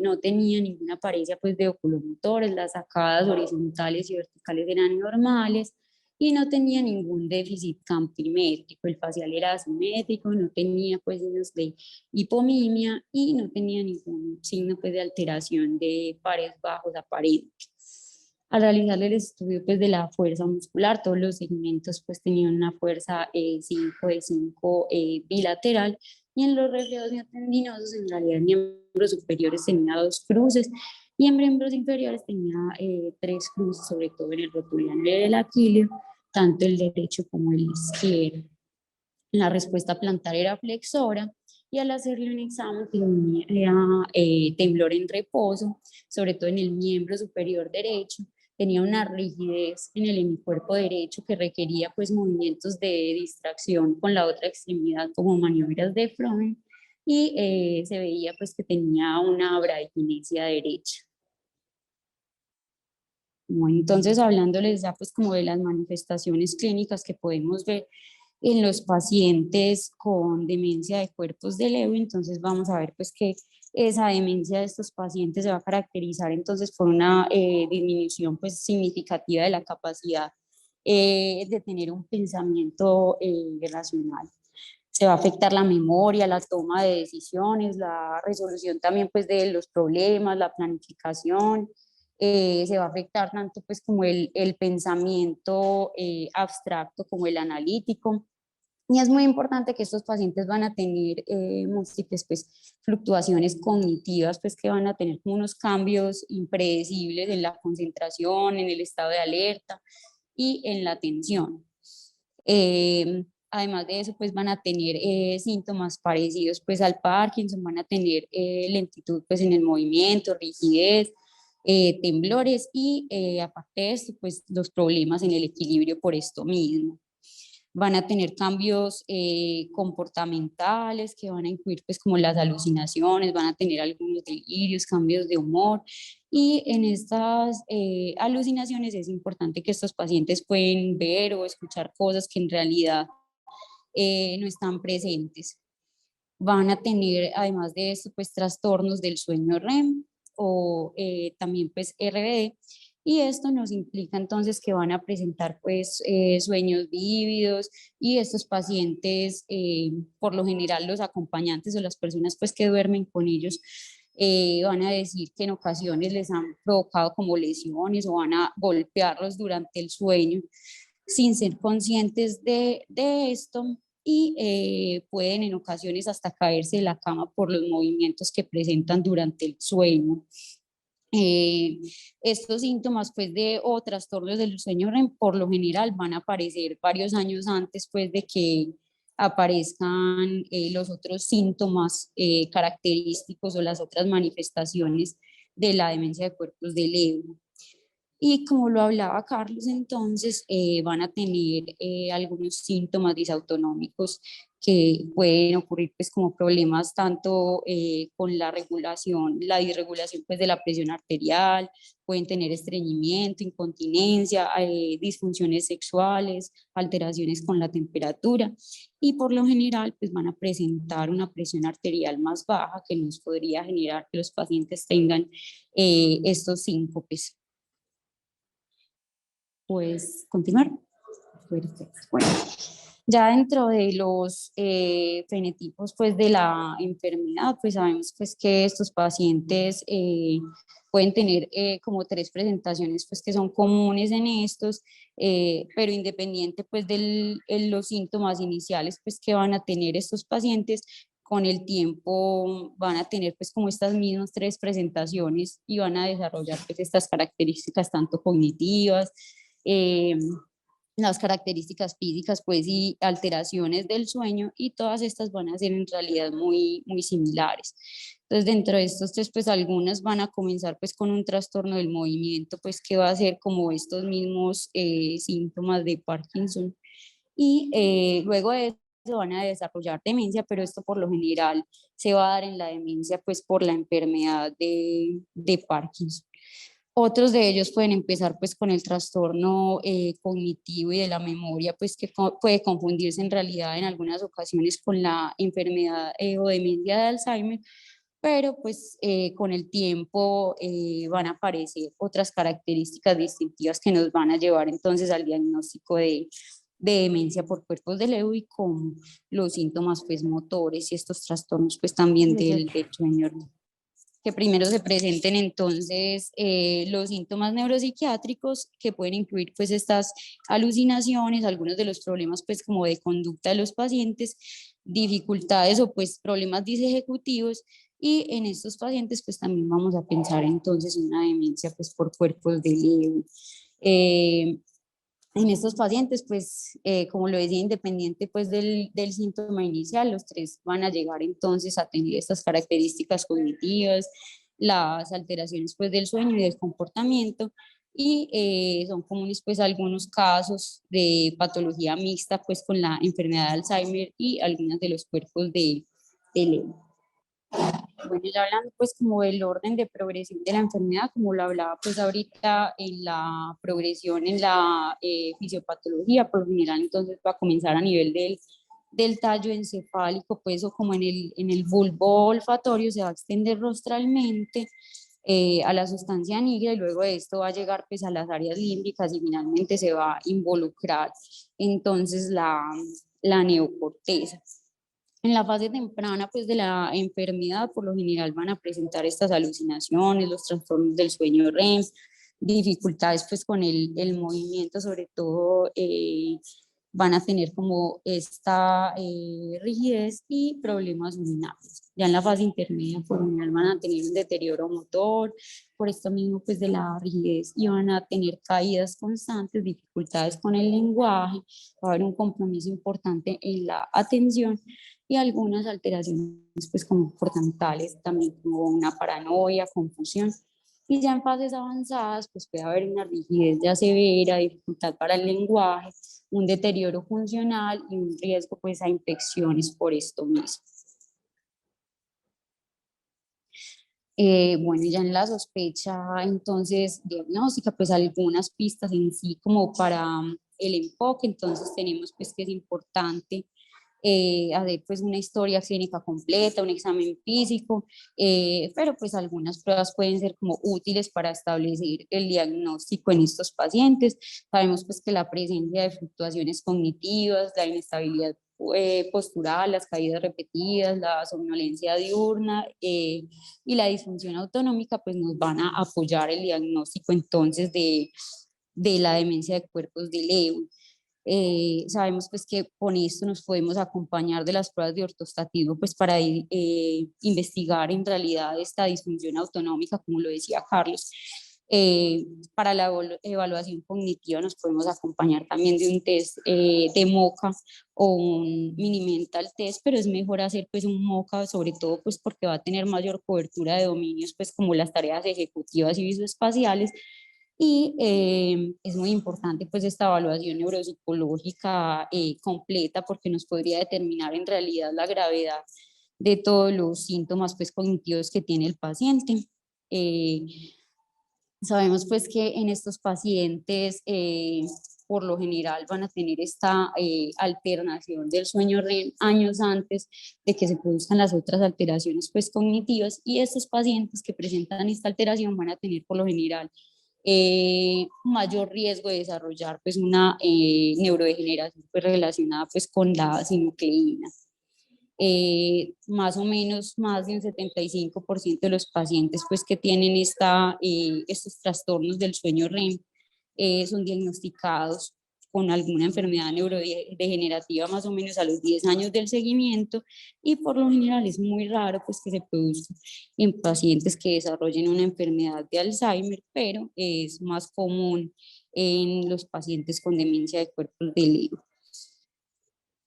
no tenía ninguna apariencia pues, de oculomotores, las sacadas horizontales y verticales eran normales, y no tenía ningún déficit campimétrico, el facial era asimétrico, no tenía pues signos de hipomimia y no tenía ningún signo pues, de alteración de pares bajos aparentes. Al realizar el estudio pues, de la fuerza muscular, todos los segmentos pues, tenían una fuerza 5 de 5 bilateral, y en los reflejos miotendinosos en realidad en miembros superiores tenía 2 cruces, y en miembros inferiores tenía 3 cruces, sobre todo en el rotuliano y el aquileo, tanto el derecho como el izquierdo. La respuesta plantar era flexora, y al hacerle un examen tenía temblor en reposo, sobre todo en el miembro superior derecho. Tenía una rigidez en el hemicuerpo derecho que requería pues movimientos de distracción con la otra extremidad como maniobras de Fromm, y se veía pues que tenía una braquinesia derecha. Bueno, entonces hablándoles ya pues como de las manifestaciones clínicas que podemos ver en los pacientes con demencia de cuerpos de Lewy, entonces vamos a ver pues que esa demencia de estos pacientes se va a caracterizar entonces por una disminución pues significativa de la capacidad de tener un pensamiento racional. Se va a afectar la memoria, la toma de decisiones, la resolución también pues de los problemas, la planificación. Se va a afectar tanto pues como el pensamiento abstracto como el analítico. Y es muy importante que estos pacientes van a tener múltiples pues, fluctuaciones cognitivas, pues que van a tener como unos cambios impredecibles en la concentración, en el estado de alerta y en la atención. Además de eso, pues van a tener síntomas parecidos pues al Parkinson, van a tener lentitud pues en el movimiento, rigidez, temblores y aparte de esto, pues los problemas en el equilibrio por esto mismo. Van a tener cambios comportamentales que van a incluir pues como las alucinaciones, van a tener algunos delirios, cambios de humor y en estas alucinaciones es importante que estos pacientes pueden ver o escuchar cosas que en realidad no están presentes. Van a tener además de esto pues trastornos del sueño REM o también pues RBD y esto nos implica entonces que van a presentar pues sueños vívidos y estos pacientes, por lo general los acompañantes o las personas pues que duermen con ellos, van a decir que en ocasiones les han provocado como lesiones o van a golpearlos durante el sueño sin ser conscientes de esto y pueden en ocasiones hasta caerse de la cama por los movimientos que presentan durante el sueño. Eh, Estos síntomas pues de o trastornos del sueño REM por lo general van a aparecer varios años antes pues de que aparezcan los otros síntomas característicos o las otras manifestaciones de la demencia de cuerpos de Lewy. Y como lo hablaba Carlos, entonces van a tener algunos síntomas disautonómicos que pueden ocurrir pues como problemas tanto con la regulación, la disregulación pues de la presión arterial, pueden tener estreñimiento, incontinencia, disfunciones sexuales, alteraciones con la temperatura y por lo general pues van a presentar una presión arterial más baja que nos podría generar que los pacientes tengan estos síncopes. Pues continuar. Perfecto. Bueno, ya dentro de los fenotipos pues de la enfermedad, pues sabemos pues que estos pacientes pueden tener como tres presentaciones pues que son comunes en estos, pero independiente pues de los síntomas iniciales pues que van a tener estos pacientes, con el tiempo van a tener pues como estas mismas tres presentaciones y van a desarrollar pues estas características tanto cognitivas, eh, las características físicas pues y alteraciones del sueño y todas estas van a ser en realidad muy similares. Entonces dentro de estos tres pues algunas van a comenzar pues con un trastorno del movimiento pues que va a ser como estos mismos síntomas de Parkinson y luego de eso van a desarrollar demencia, pero esto por lo general se va a dar en la demencia pues por la enfermedad de Parkinson. Otros de ellos pueden empezar pues con el trastorno cognitivo y de la memoria, pues que puede confundirse en realidad en algunas ocasiones con la enfermedad o demencia de Alzheimer, pero pues con el tiempo van a aparecer otras características distintivas que nos van a llevar entonces al diagnóstico de demencia por cuerpos de Lewy, como los síntomas pues motores y estos trastornos pues también del sueño, que primero se presenten entonces los síntomas neuropsiquiátricos que pueden incluir pues estas alucinaciones, algunos de los problemas pues como de conducta de los pacientes, dificultades o pues problemas disejecutivos y en estos pacientes pues también vamos a pensar entonces en una demencia pues por cuerpos de Lewy. En estos pacientes, pues, como lo decía, independiente pues del síntoma inicial, los tres van a llegar entonces a tener estas características cognitivas, las alteraciones pues del sueño y del comportamiento, y son comunes pues algunos casos de patología mixta pues con la enfermedad de Alzheimer y algunos de los cuerpos de Lewy. Bueno, ya hablando pues como del orden de progresión de la enfermedad, como lo hablaba pues ahorita en la progresión en la fisiopatología, por lo general entonces va a comenzar a nivel del tallo encefálico, pues o como en el bulbo olfatorio, se va a extender rostralmente, a la sustancia negra, y luego de esto va a llegar pues a las áreas límbicas y finalmente se va a involucrar entonces la neocorteza. En la fase temprana pues de la enfermedad por lo general van a presentar estas alucinaciones, los trastornos del sueño REM, dificultades pues con el movimiento, sobre todo van a tener como esta rigidez y problemas urinarios. Ya en la fase intermedia por lo general van a tener un deterioro motor, por esto mismo pues de la rigidez, y van a tener caídas constantes, dificultades con el lenguaje, va a haber un compromiso importante en la atención y algunas alteraciones pues comportamentales, también como una paranoia, confusión. Y ya en fases avanzadas, pues puede haber una rigidez ya severa, dificultad para el lenguaje, un deterioro funcional y un riesgo pues a infecciones por esto mismo. Bueno, ya en la sospecha entonces diagnóstica, pues algunas pistas en sí como para el enfoque, entonces tenemos pues que es importante hacer pues una historia clínica completa, un examen físico, pero pues algunas pruebas pueden ser como útiles para establecer el diagnóstico en estos pacientes. Sabemos pues que la presencia de fluctuaciones cognitivas, la inestabilidad postural, las caídas repetidas, la somnolencia diurna y la disfunción autonómica pues nos van a apoyar el diagnóstico entonces de la demencia de cuerpos de Lewy. Sabemos pues que con esto nos podemos acompañar de las pruebas de ortostatismo pues para investigar en realidad esta disfunción autonómica, como lo decía Carlos. Para la evaluación cognitiva nos podemos acompañar también de un test de MoCA o un mini mental test, pero es mejor hacer pues un MoCA, sobre todo pues porque va a tener mayor cobertura de dominios pues como las tareas ejecutivas y visoespaciales, y es muy importante pues esta evaluación neuropsicológica completa, porque nos podría determinar en realidad la gravedad de todos los síntomas pues cognitivos que tiene el paciente. Eh, Sabemos pues que en estos pacientes por lo general van a tener esta alternación del sueño REM años antes de que se produzcan las otras alteraciones pues cognitivas, y estos pacientes que presentan esta alteración van a tener por lo general mayor riesgo de desarrollar pues una neurodegeneración pues relacionada pues con la sinucleína. Más o menos más de un 75% de los pacientes pues que tienen estos trastornos del sueño REM son diagnosticados con alguna enfermedad neurodegenerativa más o menos a los 10 años del seguimiento, y por lo general es muy raro pues que se produzca en pacientes que desarrollen una enfermedad de Alzheimer, pero es más común en los pacientes con demencia de cuerpos de Lewy.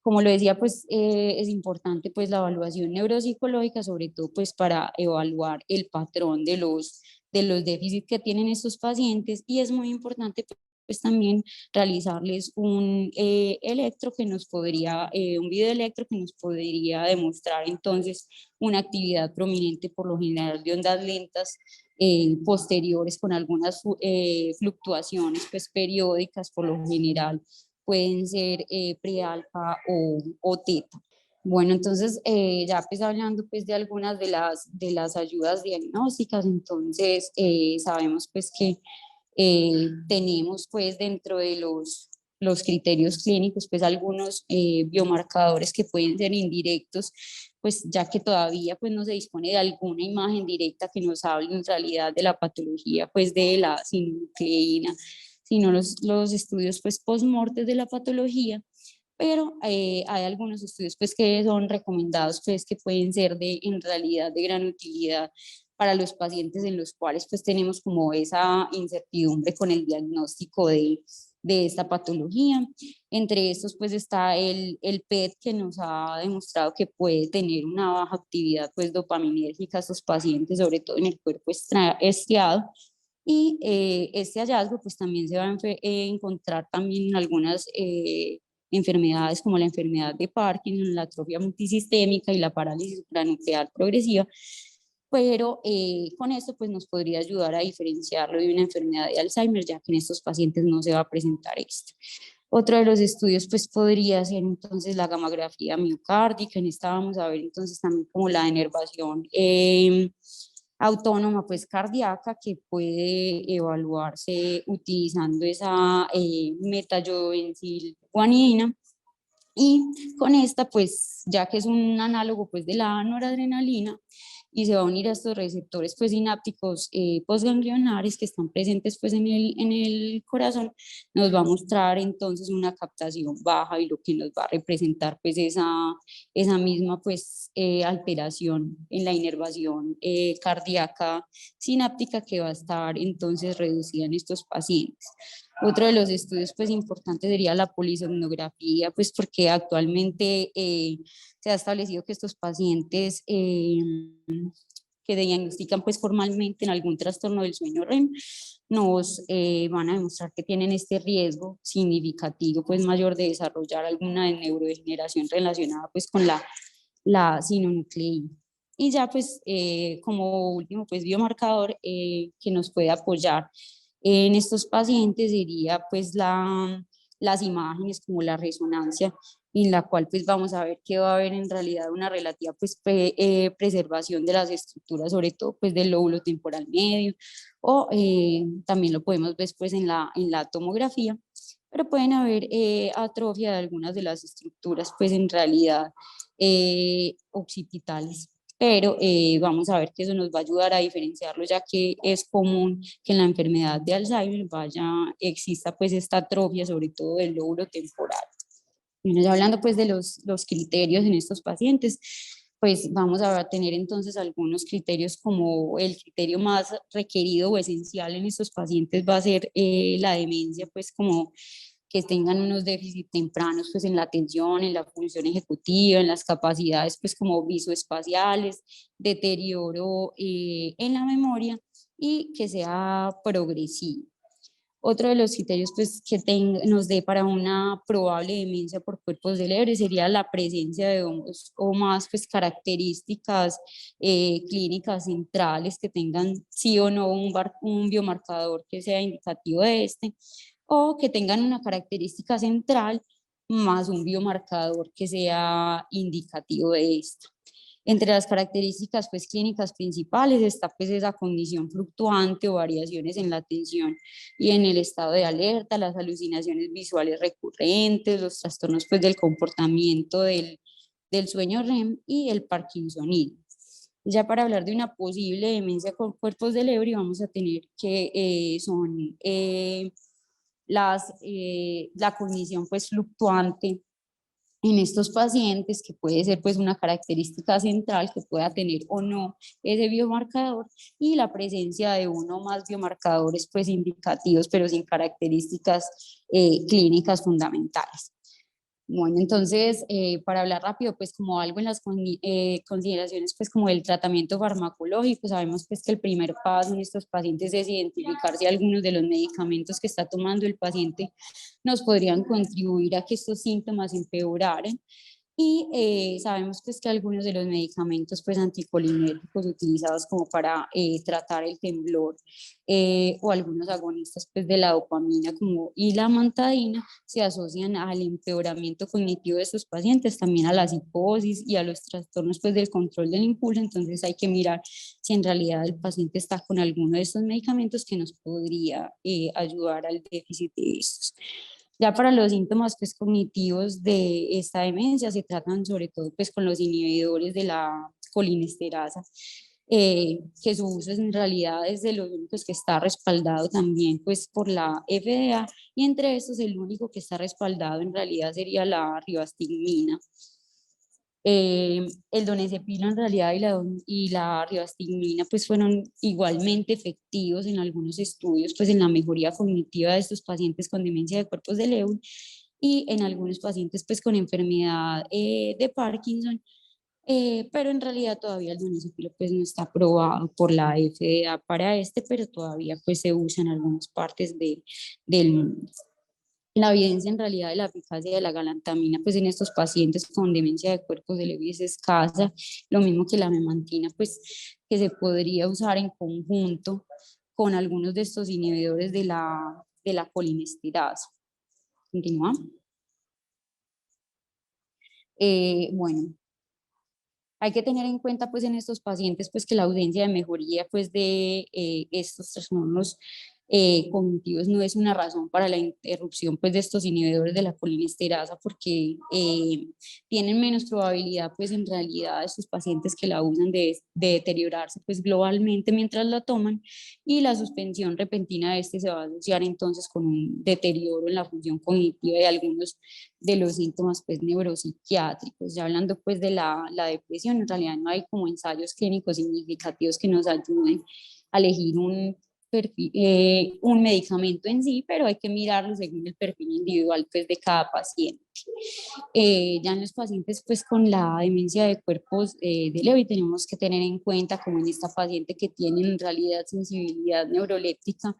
Como lo decía, pues es importante pues la evaluación neuropsicológica, sobre todo pues para evaluar el patrón de los déficits que tienen estos pacientes, y es muy importante pues también realizarles un electro que nos podría, un video electro que nos podría demostrar entonces una actividad prominente por lo general de ondas lentas posteriores con algunas fluctuaciones pues periódicas, por lo general pueden ser prealfa o teta. Bueno, entonces ya pues hablando pues de algunas de las ayudas diagnósticas, entonces sabemos pues que tenemos pues dentro de los criterios clínicos pues algunos biomarcadores que pueden ser indirectos, pues ya que todavía pues no se dispone de alguna imagen directa que nos hable en realidad de la patología pues de la sinucleína, sino los estudios pues post-mortem de la patología, pero hay algunos estudios pues que son recomendados pues que pueden ser de en realidad de gran utilidad para los pacientes en los cuales pues tenemos como esa incertidumbre con el diagnóstico de esta patología. Entre estos pues está el PET, que nos ha demostrado que puede tener una baja actividad pues dopaminérgica a estos pacientes, sobre todo en el cuerpo estriado, y este hallazgo pues también se va a encontrar también en algunas enfermedades como la enfermedad de Parkinson, la atrofia multisistémica y la parálisis supranuclear progresiva, pero con esto pues nos podría ayudar a diferenciarlo de una enfermedad de Alzheimer, ya que en estos pacientes no se va a presentar esto. Otro de los estudios pues podría ser entonces la gamografía miocárdica. En esta vamos a ver entonces también como la denervación autónoma pues cardíaca que puede evaluarse utilizando esa metayobensilguanina. Y con esta, pues, ya que es un análogo pues de la noradrenalina y se va a unir a estos receptores pues sinápticos postganglionares que están presentes pues en el corazón, nos va a mostrar entonces una captación baja y lo que nos va a representar pues esa misma pues alteración en la inervación cardíaca sináptica que va a estar entonces reducida en estos pacientes. Otro de los estudios pues importantes sería la polisomnografía, pues porque actualmente se ha establecido que estos pacientes que diagnostican pues formalmente en algún trastorno del sueño REM nos van a demostrar que tienen este riesgo significativo pues mayor de desarrollar alguna neurodegeneración relacionada pues con la sinonucleína. Y ya pues como último pues biomarcador que nos puede apoyar en estos pacientes sería pues las imágenes como la resonancia en la cual pues vamos a ver que va a haber en realidad una relativa pues preservación de las estructuras, sobre todo pues del lóbulo temporal medio, o también lo podemos ver pues en la tomografía, pero pueden haber atrofia de algunas de las estructuras pues en realidad occipitales. Pero vamos a ver que eso nos va a ayudar a diferenciarlo, ya que es común que en la enfermedad de Alzheimer exista pues esta atrofia, sobre todo del lóbulo temporal. Y ya hablando pues de los criterios en estos pacientes, pues vamos a tener entonces algunos criterios como el criterio más requerido o esencial en estos pacientes va a ser la demencia, pues como que tengan unos déficits tempranos pues en la atención, en la función ejecutiva, en las capacidades pues como visoespaciales, deterioro en la memoria y que sea progresivo. Otro de los criterios pues, que nos dé para una probable demencia por cuerpos de Leber sería la presencia de dos o más pues, características clínicas centrales que tengan sí o no un biomarcador que sea indicativo de este, o que tengan una característica central más un biomarcador que sea indicativo de esto. Entre las características pues, clínicas principales está pues, esa condición fluctuante o variaciones en la atención y en el estado de alerta, las alucinaciones visuales recurrentes, los trastornos pues, del comportamiento del sueño REM y el parkinsonismo. Ya para hablar de una posible demencia con cuerpos de Leber, vamos a tener que son la cognición pues, fluctuante en estos pacientes, que puede ser pues una característica central que pueda tener o no ese biomarcador, y la presencia de uno o más biomarcadores pues indicativos, pero sin características clínicas fundamentales. Bueno, entonces, para hablar rápido, pues como algo en las consideraciones, pues como el tratamiento farmacológico, sabemos pues que el primer paso en estos pacientes es identificar si algunos de los medicamentos que está tomando el paciente nos podrían contribuir a que estos síntomas empeoraran. Y sabemos pues que algunos de los medicamentos pues anticolinérgicos utilizados como para tratar el temblor o algunos agonistas pues de la dopamina como y la amantadina se asocian al empeoramiento cognitivo de estos pacientes, también a la psicosis y a los trastornos pues del control del impulso. Entonces hay que mirar si en realidad el paciente está con alguno de estos medicamentos que nos podría ayudar al déficit de estos. Ya para los síntomas pues, cognitivos de esta demencia se tratan sobre todo pues, con los inhibidores de la colinesterasa, que su uso es en realidad es de los únicos que está respaldado también pues, por la FDA, y entre estos el único que está respaldado en realidad sería la rivastigmina. El donezepilo en realidad y la rivastigmina pues fueron igualmente efectivos en algunos estudios pues en la mejoría cognitiva de estos pacientes con demencia de cuerpos de Lewy y en algunos pacientes pues con enfermedad de Parkinson, pero en realidad todavía el donezepilo pues no está aprobado por la FDA para este, pero todavía pues se usa en algunas partes del mundo. La evidencia en realidad de la eficacia de la galantamina pues en estos pacientes con demencia de cuerpos de Lewy es escasa, lo mismo que la memantina pues que se podría usar en conjunto con algunos de estos inhibidores de la colinesterasa. Continúa. Bueno, Hay que tener en cuenta pues en estos pacientes pues que la ausencia de mejoría pues de estos trastornos cognitivos no es una razón para la interrupción pues de estos inhibidores de la colinesterasa, porque tienen menos probabilidad pues en realidad estos pacientes que la usan de deteriorarse pues globalmente mientras la toman, y la suspensión repentina de este se va a asociar entonces con un deterioro en la función cognitiva de algunos de los síntomas pues neuropsiquiátricos. Ya hablando pues de la depresión, en realidad no hay como ensayos clínicos significativos que nos ayuden a elegir un medicamento en sí, pero hay que mirarlo según el perfil individual pues de cada paciente. Ya en los pacientes pues con la demencia de cuerpos de Lewy tenemos que tener en cuenta, como en esta paciente, que tienen en realidad sensibilidad neuroléptica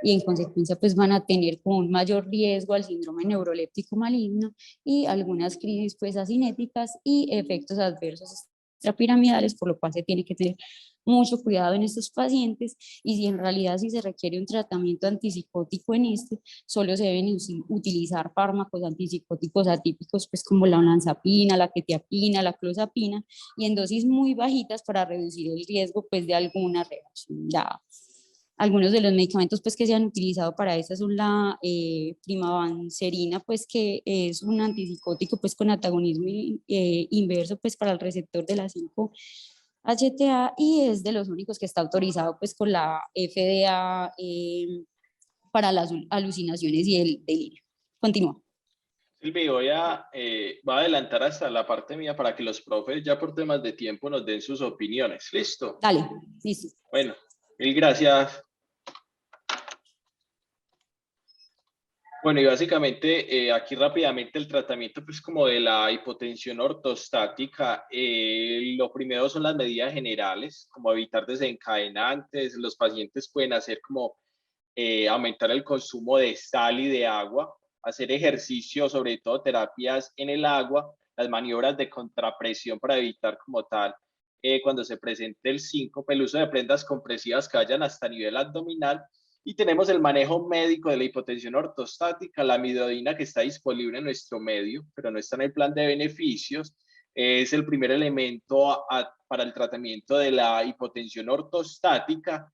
y en consecuencia pues van a tener como un mayor riesgo al síndrome neuroléptico maligno y algunas crisis pues asinéticas y efectos adversos extrapiramidales, por lo cual se tiene que tener mucho cuidado en estos pacientes, y si en realidad si se requiere un tratamiento antipsicótico en este, solo se deben utilizar fármacos antipsicóticos atípicos, pues como la olanzapina, la quetiapina, la clozapina, y en dosis muy bajitas para reducir el riesgo pues de alguna reacción. Algunos de los medicamentos pues que se han utilizado para esta son la primavancerina, pues que es un antipsicótico pues con antagonismo inverso pues para el receptor de la 5-HTA, y es de los únicos que está autorizado pues con la FDA para las alucinaciones y el delirio. Continúa. Silvi, voy a adelantar hasta la parte mía para que los profes ya por temas de tiempo nos den sus opiniones. ¿Listo? Dale, listo. Bueno, mil gracias. Bueno, y básicamente aquí rápidamente el tratamiento pues como de la hipotensión ortostática, lo primero son las medidas generales, como evitar desencadenantes. Los pacientes pueden hacer como aumentar el consumo de sal y de agua, hacer ejercicio, sobre todo terapias en el agua, las maniobras de contrapresión para evitar como tal cuando se presente el síncope, el uso de prendas compresivas que vayan hasta nivel abdominal. Y tenemos el manejo médico de la hipotensión ortostática, la amiodarina, que está disponible en nuestro medio, pero no está en el plan de beneficios. Es el primer elemento para el tratamiento de la hipotensión ortostática,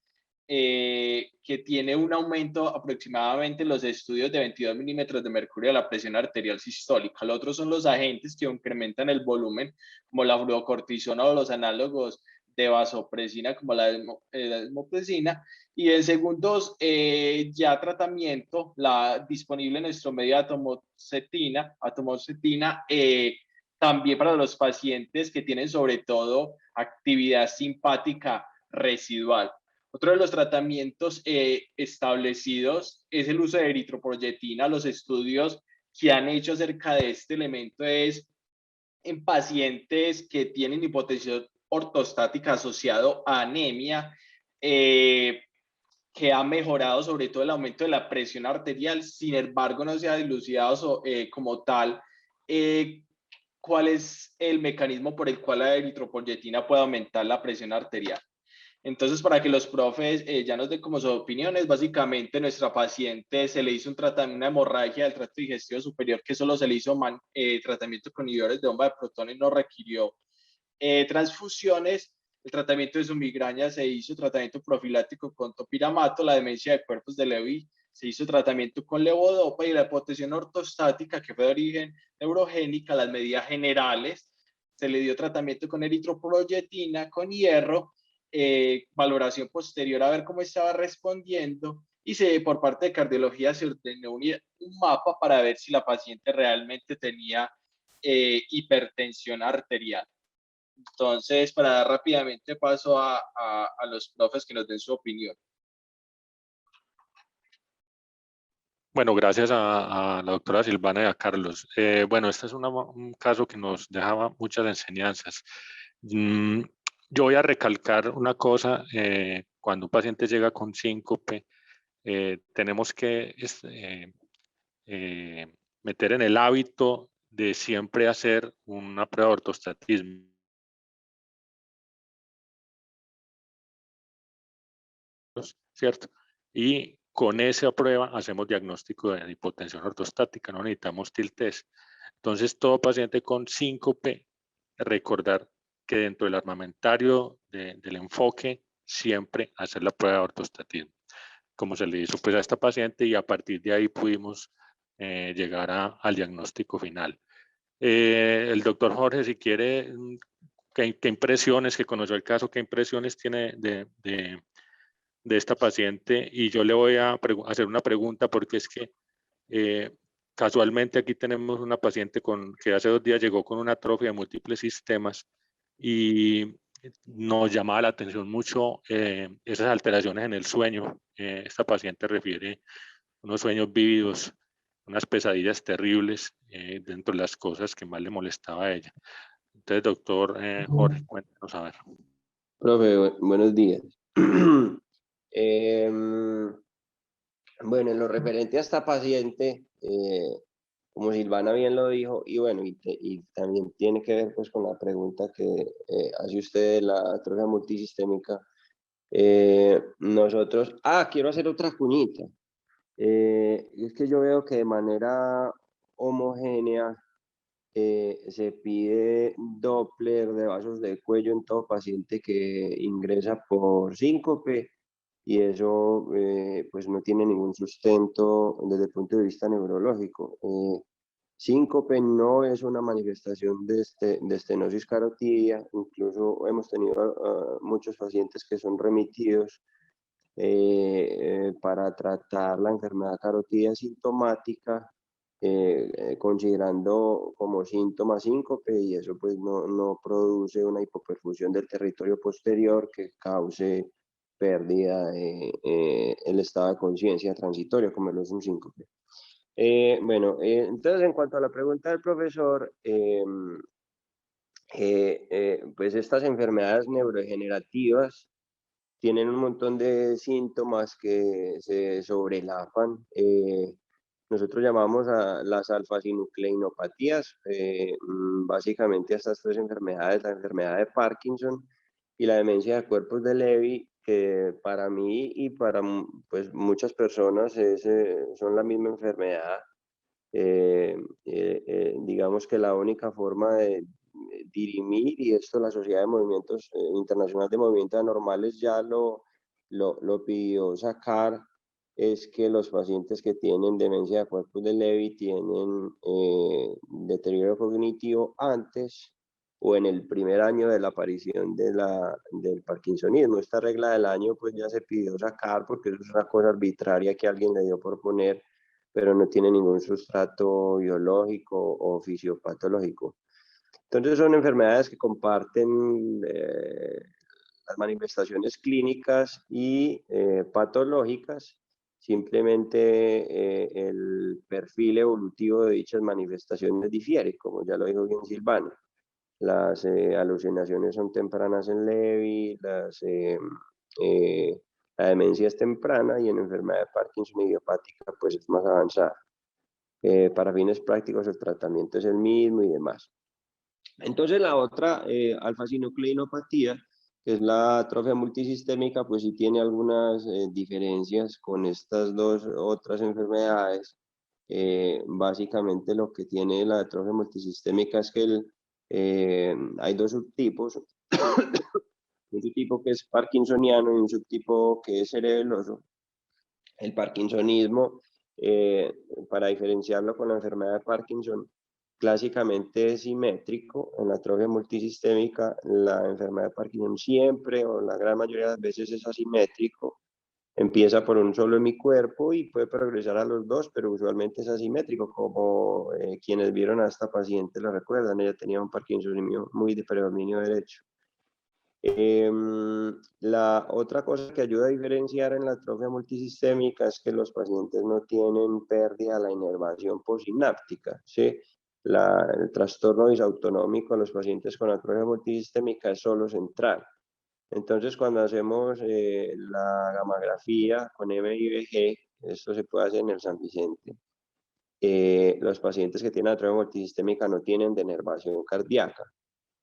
que tiene un aumento aproximadamente en los estudios de 22 milímetros de mercurio de la presión arterial sistólica. Los otros son los agentes que incrementan el volumen, como la fluocortisona o los análogos de vasopresina, como la desmopresina. Y en segundos, ya tratamiento, disponible en nuestro medio de atomoxetina, también para los pacientes que tienen sobre todo actividad simpática residual. Otro de los tratamientos establecidos es el uso de eritropoyetina. Los estudios que han hecho acerca de este elemento es en pacientes que tienen hipotensión ortostática asociado a anemia, que ha mejorado sobre todo el aumento de la presión arterial. Sin embargo, no se ha dilucidado como tal cuál es el mecanismo por el cual la eritropoyetina puede aumentar la presión arterial. Entonces, para que los profes ya nos den como sus opiniones, básicamente nuestra paciente se le hizo un tratamiento, una hemorragia del tracto digestivo superior, que solo se le hizo tratamiento con inhibidores de bomba de protones, no requirió transfusiones. El tratamiento de su migraña se hizo tratamiento profiláctico con topiramato, la demencia de cuerpos de Lewy se hizo tratamiento con levodopa, y la hipotensión ortostática, que fue de origen neurogénica, las medidas generales, se le dio tratamiento con eritropoyetina, con hierro, valoración posterior a ver cómo estaba respondiendo, y por parte de cardiología se ordenó un mapa para ver si la paciente realmente tenía hipertensión arterial. Entonces, para dar rápidamente paso a los profes que nos den su opinión. Bueno, gracias a la doctora Silvana y a Carlos. Bueno, este es un caso que nos deja muchas enseñanzas. Yo voy a recalcar una cosa: cuando un paciente llega con síncope, tenemos que meter en el hábito de siempre hacer una prueba de ortostatismo. ¿Cierto? Y con esa prueba hacemos diagnóstico de hipotensión ortostática, no necesitamos TIL test. Entonces, todo paciente con síncope, recordar que dentro del armamentario del enfoque siempre hacer la prueba de ortostatismo, como se le hizo pues a esta paciente, y a partir de ahí pudimos llegar al diagnóstico final. El doctor Jorge, si quiere, ¿qué impresiones, que conoció el caso, qué impresiones tiene de esta paciente? Y yo le voy a hacer una pregunta, porque es que casualmente aquí tenemos una paciente que hace 2 días llegó con una atrofia de múltiples sistemas, y nos llamaba la atención mucho esas alteraciones en el sueño. Esta paciente refiere unos sueños vívidos, unas pesadillas terribles, dentro de las cosas que más le molestaba a ella. Entonces, doctor Jorge, cuéntanos a ver. Profe, buenos días. Bueno, en lo referente a esta paciente, como Silvana bien lo dijo, y bueno, y también tiene que ver pues con la pregunta que hace usted de la atrofia multisistémica. Nosotros, quiero hacer otra cuñita. Es que yo veo que de manera homogénea se pide Doppler de vasos de cuello en todo paciente que ingresa por síncope, y eso pues no tiene ningún sustento desde el punto de vista neurológico. Síncope no es una manifestación de estenosis carotidia, incluso hemos tenido muchos pacientes que son remitidos para tratar la enfermedad carotidia sintomática, considerando como síntoma síncope, y eso pues no produce una hipoperfusión del territorio posterior que cause pérdida el estado de conciencia transitorio, como lo es un síncope. Entonces, en cuanto a la pregunta del profesor, pues estas enfermedades neurodegenerativas tienen un montón de síntomas que se sobrelapan. Nosotros llamamos a las alfa-sinucleinopatías, básicamente a estas 3 enfermedades: la enfermedad de Parkinson y la demencia de cuerpos de Lewy, que para mí y para pues, muchas personas son la misma enfermedad. Digamos que la única forma de dirimir, y esto la Sociedad de Movimientos Internacional de Movimientos Anormales ya lo pidió sacar, es que los pacientes que tienen demencia de cuerpos de Lewy tienen deterioro cognitivo antes o en el primer año de la aparición del parkinsonismo. Esta regla del año pues ya se pidió sacar, porque es una cosa arbitraria que alguien le dio por poner, pero no tiene ningún sustrato biológico o fisiopatológico. Entonces son enfermedades que comparten las manifestaciones clínicas y patológicas. Simplemente el perfil evolutivo de dichas manifestaciones difiere, como ya lo dijo bien Silvana. Las alucinaciones son tempranas en Lewy, la demencia es temprana, y en enfermedad de Parkinson idiopática pues es más avanzada. Para fines prácticos el tratamiento es el mismo y demás. Entonces la otra, alfa-sinucleinopatía, que es la atrofia multisistémica, pues sí tiene algunas diferencias con estas 2 otras enfermedades. Básicamente lo que tiene la atrofia multisistémica es que hay 2 subtipos, un subtipo que es parkinsoniano y un subtipo que es cerebeloso. El parkinsonismo, para diferenciarlo con la enfermedad de Parkinson, clásicamente es simétrico. En la atrofia multisistémica, la enfermedad de Parkinson siempre, o la gran mayoría de las veces, es asimétrico. Empieza por un solo hemicuerpo y puede progresar a los 2, pero usualmente es asimétrico, como quienes vieron a esta paciente lo recuerdan. Ella tenía un parkinsonismo muy de predominio derecho. La otra cosa que ayuda a diferenciar en la atrofia multisistémica es que los pacientes no tienen pérdida de la inervación posináptica, ¿sí? El trastorno disautonómico en los pacientes con atrofia multisistémica es solo central. Entonces, cuando hacemos la gammagrafía con MIBG, esto se puede hacer en el San Vicente, los pacientes que tienen atrofia multisistémica no tienen denervación cardíaca.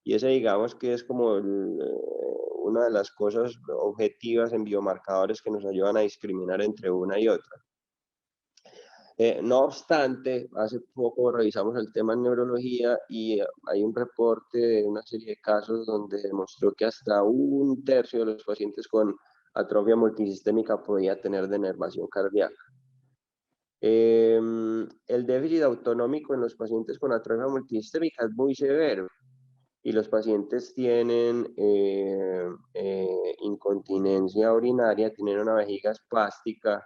Y ese, digamos, que es como una de las cosas objetivas en biomarcadores que nos ayudan a discriminar entre una y otra. No obstante, hace poco revisamos el tema en neurología y hay un reporte de una serie de casos donde demostró que hasta 1/3 de los pacientes con atrofia multisistémica podía tener denervación cardíaca. El déficit autonómico en los pacientes con atrofia multisistémica es muy severo y los pacientes tienen incontinencia urinaria, tienen una vejiga espástica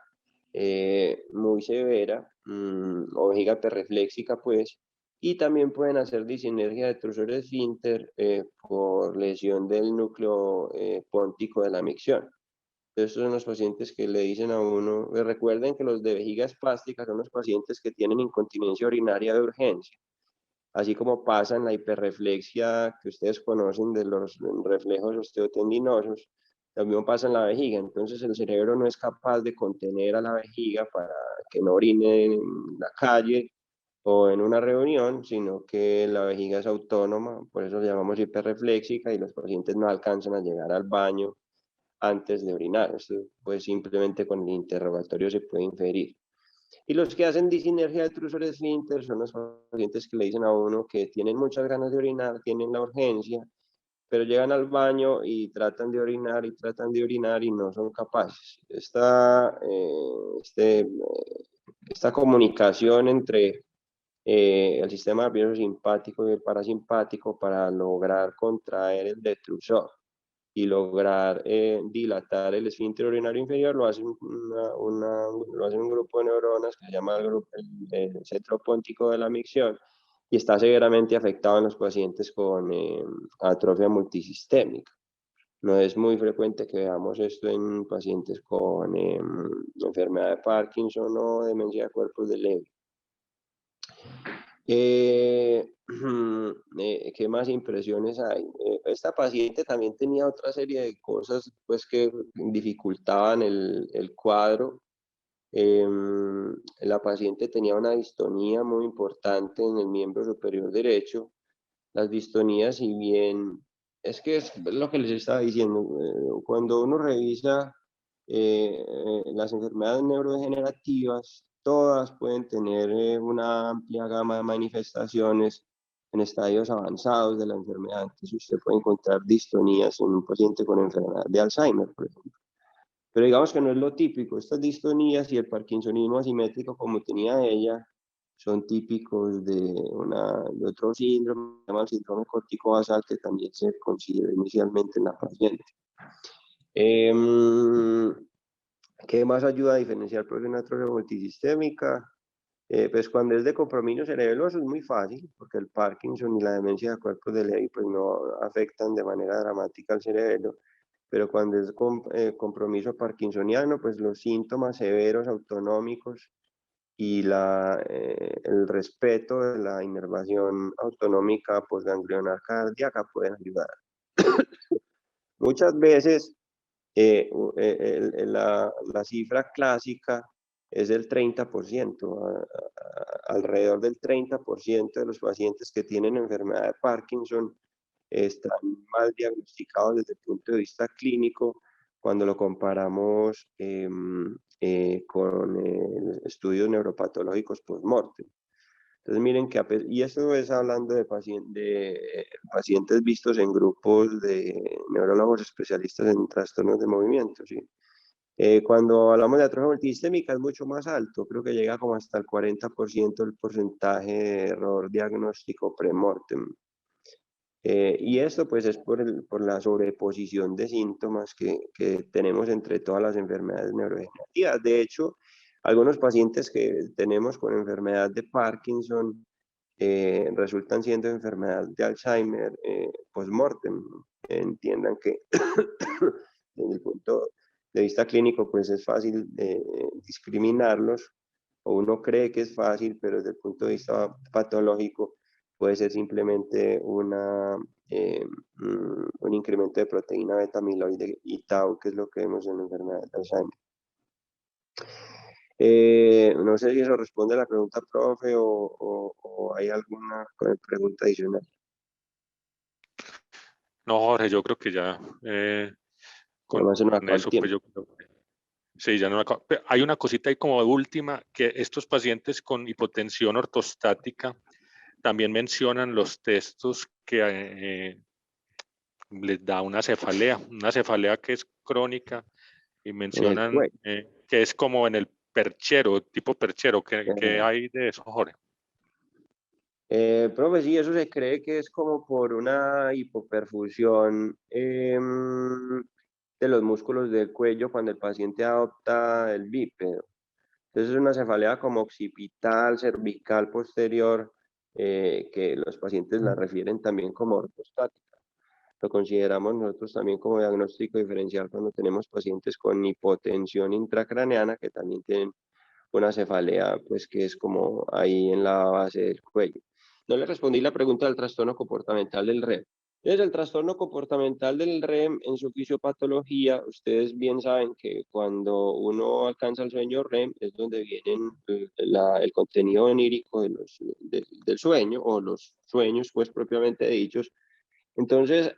muy severa, o vejiga hiperrefléxica, pues, y también pueden hacer disinergia de trusor esfínter por lesión del núcleo póntico de la micción. Estos son los pacientes que le dicen a uno, recuerden que los de vejiga espástica son los pacientes que tienen incontinencia urinaria de urgencia, así como pasa en la hiperreflexia que ustedes conocen de los reflejos osteotendinosos, también pasa en la vejiga. Entonces el cerebro no es capaz de contener a la vejiga para que no orine en la calle o en una reunión, sino que la vejiga es autónoma, por eso la llamamos hiperrefléxica y los pacientes no alcanzan a llegar al baño antes de orinar. Esto pues simplemente con el interrogatorio se puede inferir. Y los que hacen disinergia de trusor esfínter son los pacientes que le dicen a uno que tienen muchas ganas de orinar, tienen la urgencia, pero llegan al baño y tratan de orinar y tratan de orinar y no son capaces. Esta comunicación entre el sistema nervioso simpático y el parasimpático para lograr contraer el detrusor y lograr dilatar el esfínter urinario inferior lo hace un grupo de neuronas que se llama el centro póntico de la micción y está severamente afectado en los pacientes con atrofia multisistémica. No es muy frecuente que veamos esto en pacientes con enfermedad de Parkinson o demencia de cuerpos de Lewy. ¿Qué más impresiones hay? Esta paciente también tenía otra serie de cosas pues, que dificultaban el cuadro. La paciente tenía una distonía muy importante en el miembro superior derecho. Las distonías, si bien, es que es lo que les estaba diciendo, cuando uno revisa las enfermedades neurodegenerativas, todas pueden tener una amplia gama de manifestaciones en estadios avanzados de la enfermedad. Entonces usted puede encontrar distonías en un paciente con enfermedad de Alzheimer, por ejemplo. Pero digamos que no es lo típico. Estas distonías y el parkinsonismo asimétrico como tenía ella son típicos de otro síndrome, se llama el síndrome corticobasal, que también se consideró inicialmente en la paciente. ¿Qué más ayuda a diferenciar pues, una atrofia multisistémica? Pues cuando es de compromiso cerebeloso es muy fácil, porque el Parkinson y la demencia de cuerpos de Lewy pues, no afectan de manera dramática al cerebelo, pero cuando es compromiso parkinsoniano, pues los síntomas severos autonómicos y el respeto de la inervación autonómica postganglionar cardíaca pueden ayudar. Muchas veces la cifra clásica es del 30%, alrededor del 30% de los pacientes que tienen enfermedad de Parkinson están mal diagnosticados desde el punto de vista clínico cuando lo comparamos con estudios neuropatológicos post-mortem. Entonces miren que, y esto es hablando de pacientes vistos en grupos de neurólogos especialistas en trastornos de movimiento, ¿sí? Cuando hablamos de atrofia multisistémica es mucho más alto, creo que llega como hasta el 40% del porcentaje de error diagnóstico pre-mortem. Y esto pues es por la sobreposición de síntomas que tenemos entre todas las enfermedades neurodegenerativas. De hecho, algunos pacientes que tenemos con enfermedad de Parkinson resultan siendo enfermedad de Alzheimer post-mortem. Entiendan que desde el punto de vista clínico pues es fácil discriminarlos, o uno cree que es fácil, pero desde el punto de vista patológico puede ser simplemente un incremento de proteína beta amiloide y tau, que es lo que vemos en la enfermedad de Alzheimer. No sé si eso responde a la pregunta, profe, o hay alguna pregunta adicional. No, Jorge, yo creo que ya con Además se nos acaba el eso, pues tiempo. yo creo que Sí, ya no me acuerdo. Hay una cosita ahí como última, que estos pacientes con hipotensión ortostática también mencionan los textos que les da una cefalea que es crónica, y mencionan cuello. que es como en el perchero, tipo perchero. ¿Qué hay de eso, Jorge? Profe, sí, eso se cree que es como por una hipoperfusión de los músculos del cuello cuando el paciente adopta el bípedo. Entonces es una cefalea como occipital, cervical, posterior, que los pacientes la refieren también como ortostática. Lo consideramos nosotros también como diagnóstico diferencial cuando tenemos pacientes con hipotensión intracraneana que también tienen una cefalea, pues que es como ahí en la base del cuello. No le respondí la pregunta del trastorno comportamental del REM. Entonces, el trastorno comportamental del REM en su fisiopatología, ustedes bien saben que cuando uno alcanza el sueño REM es donde viene el contenido onírico del sueño o los sueños, pues propiamente dichos. Entonces,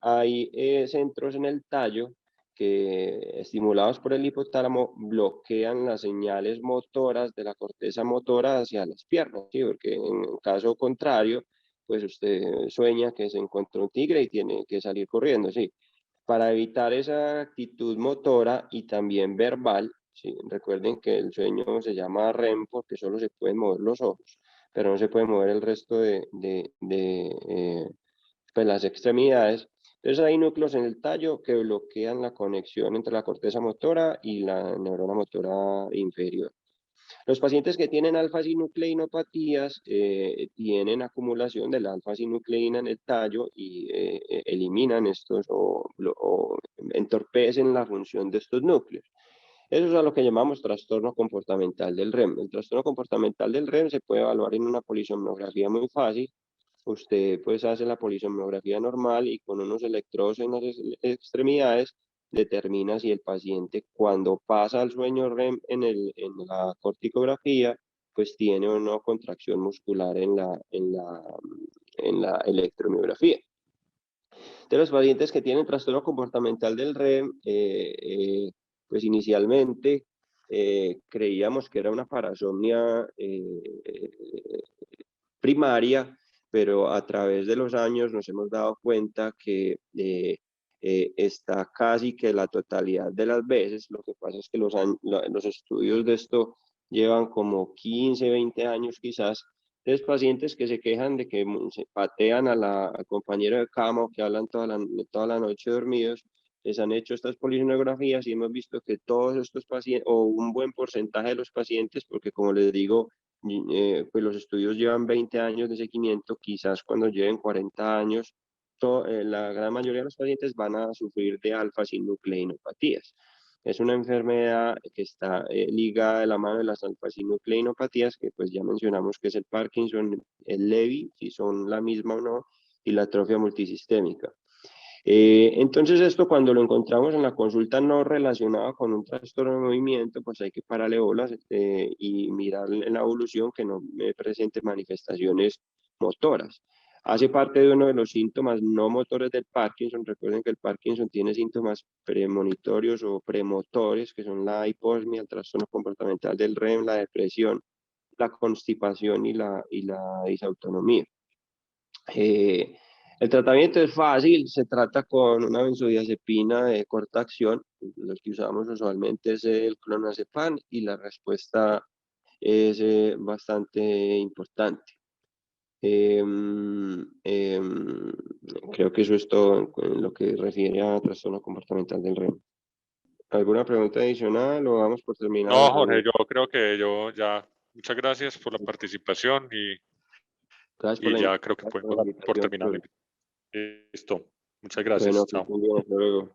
hay centros en el tallo que, estimulados por el hipotálamo, bloquean las señales motoras de la corteza motora hacia las piernas, ¿sí? Porque en caso contrario, pues usted sueña que se encuentra un tigre y tiene que salir corriendo, ¿sí? Para evitar esa actitud motora y también verbal, ¿sí? Recuerden que el sueño se llama REM porque solo se pueden mover los ojos, pero no se puede mover el resto pues las extremidades. Entonces hay núcleos en el tallo que bloquean la conexión entre la corteza motora y la neurona motora inferior. Los pacientes que tienen alfa-sinucleinopatías tienen acumulación de la alfa-sinucleína en el tallo y eliminan estos o entorpecen la función de estos núcleos. Eso es a lo que llamamos trastorno comportamental del REM. El trastorno comportamental del REM se puede evaluar en una polisomnografía muy fácil. Usted pues hace la polisomnografía normal y con unos electrodos en las extremidades determina si el paciente cuando pasa al sueño REM en la corticografía pues tiene o no contracción muscular en la electromiografía. De los pacientes que tienen trastorno comportamental del REM, pues inicialmente creíamos que era una parasomnia primaria, pero a través de los años nos hemos dado cuenta que está casi que la totalidad de las veces. Lo que pasa es que los estudios de esto llevan como 15, 20 años quizás. Entonces, pacientes que se quejan de que se patean al compañero de cama o que hablan toda la noche dormidos, les han hecho estas polisonografías y hemos visto que todos estos pacientes, o un buen porcentaje de los pacientes, porque como les digo, pues los estudios llevan 20 años de seguimiento, quizás cuando lleven 40 años, la gran mayoría de los pacientes van a sufrir de alfa-sinucleinopatías. Es una enfermedad que está ligada de la mano de las alfa-sinucleinopatías, que pues ya mencionamos que es el Parkinson, el Lewy, si son la misma o no, y la atrofia multisistémica. Entonces esto cuando lo encontramos en la consulta no relacionada con un trastorno de movimiento, pues hay que pararle bolas y mirar en la evolución que no presente manifestaciones motoras. Hace parte de uno de los síntomas no motores del Parkinson. Recuerden que el Parkinson tiene síntomas premonitorios o premotores, que son la hiposmia, el trastorno comportamental del REM, la depresión, la constipación y la disautonomía. El tratamiento es fácil, se trata con una benzodiazepina de corta acción. Lo que usamos usualmente es el clonazepam y la respuesta es bastante importante. Creo que eso es todo en lo que refiere a trastorno comportamental del REM. ¿Alguna pregunta adicional o vamos por terminar? No, Jorge, yo creo que yo ya, muchas gracias por la participación y ya creo que gracias pueden por la por invitación. terminar. Listo, muchas gracias, Bueno, que chao. estén bien, hasta luego.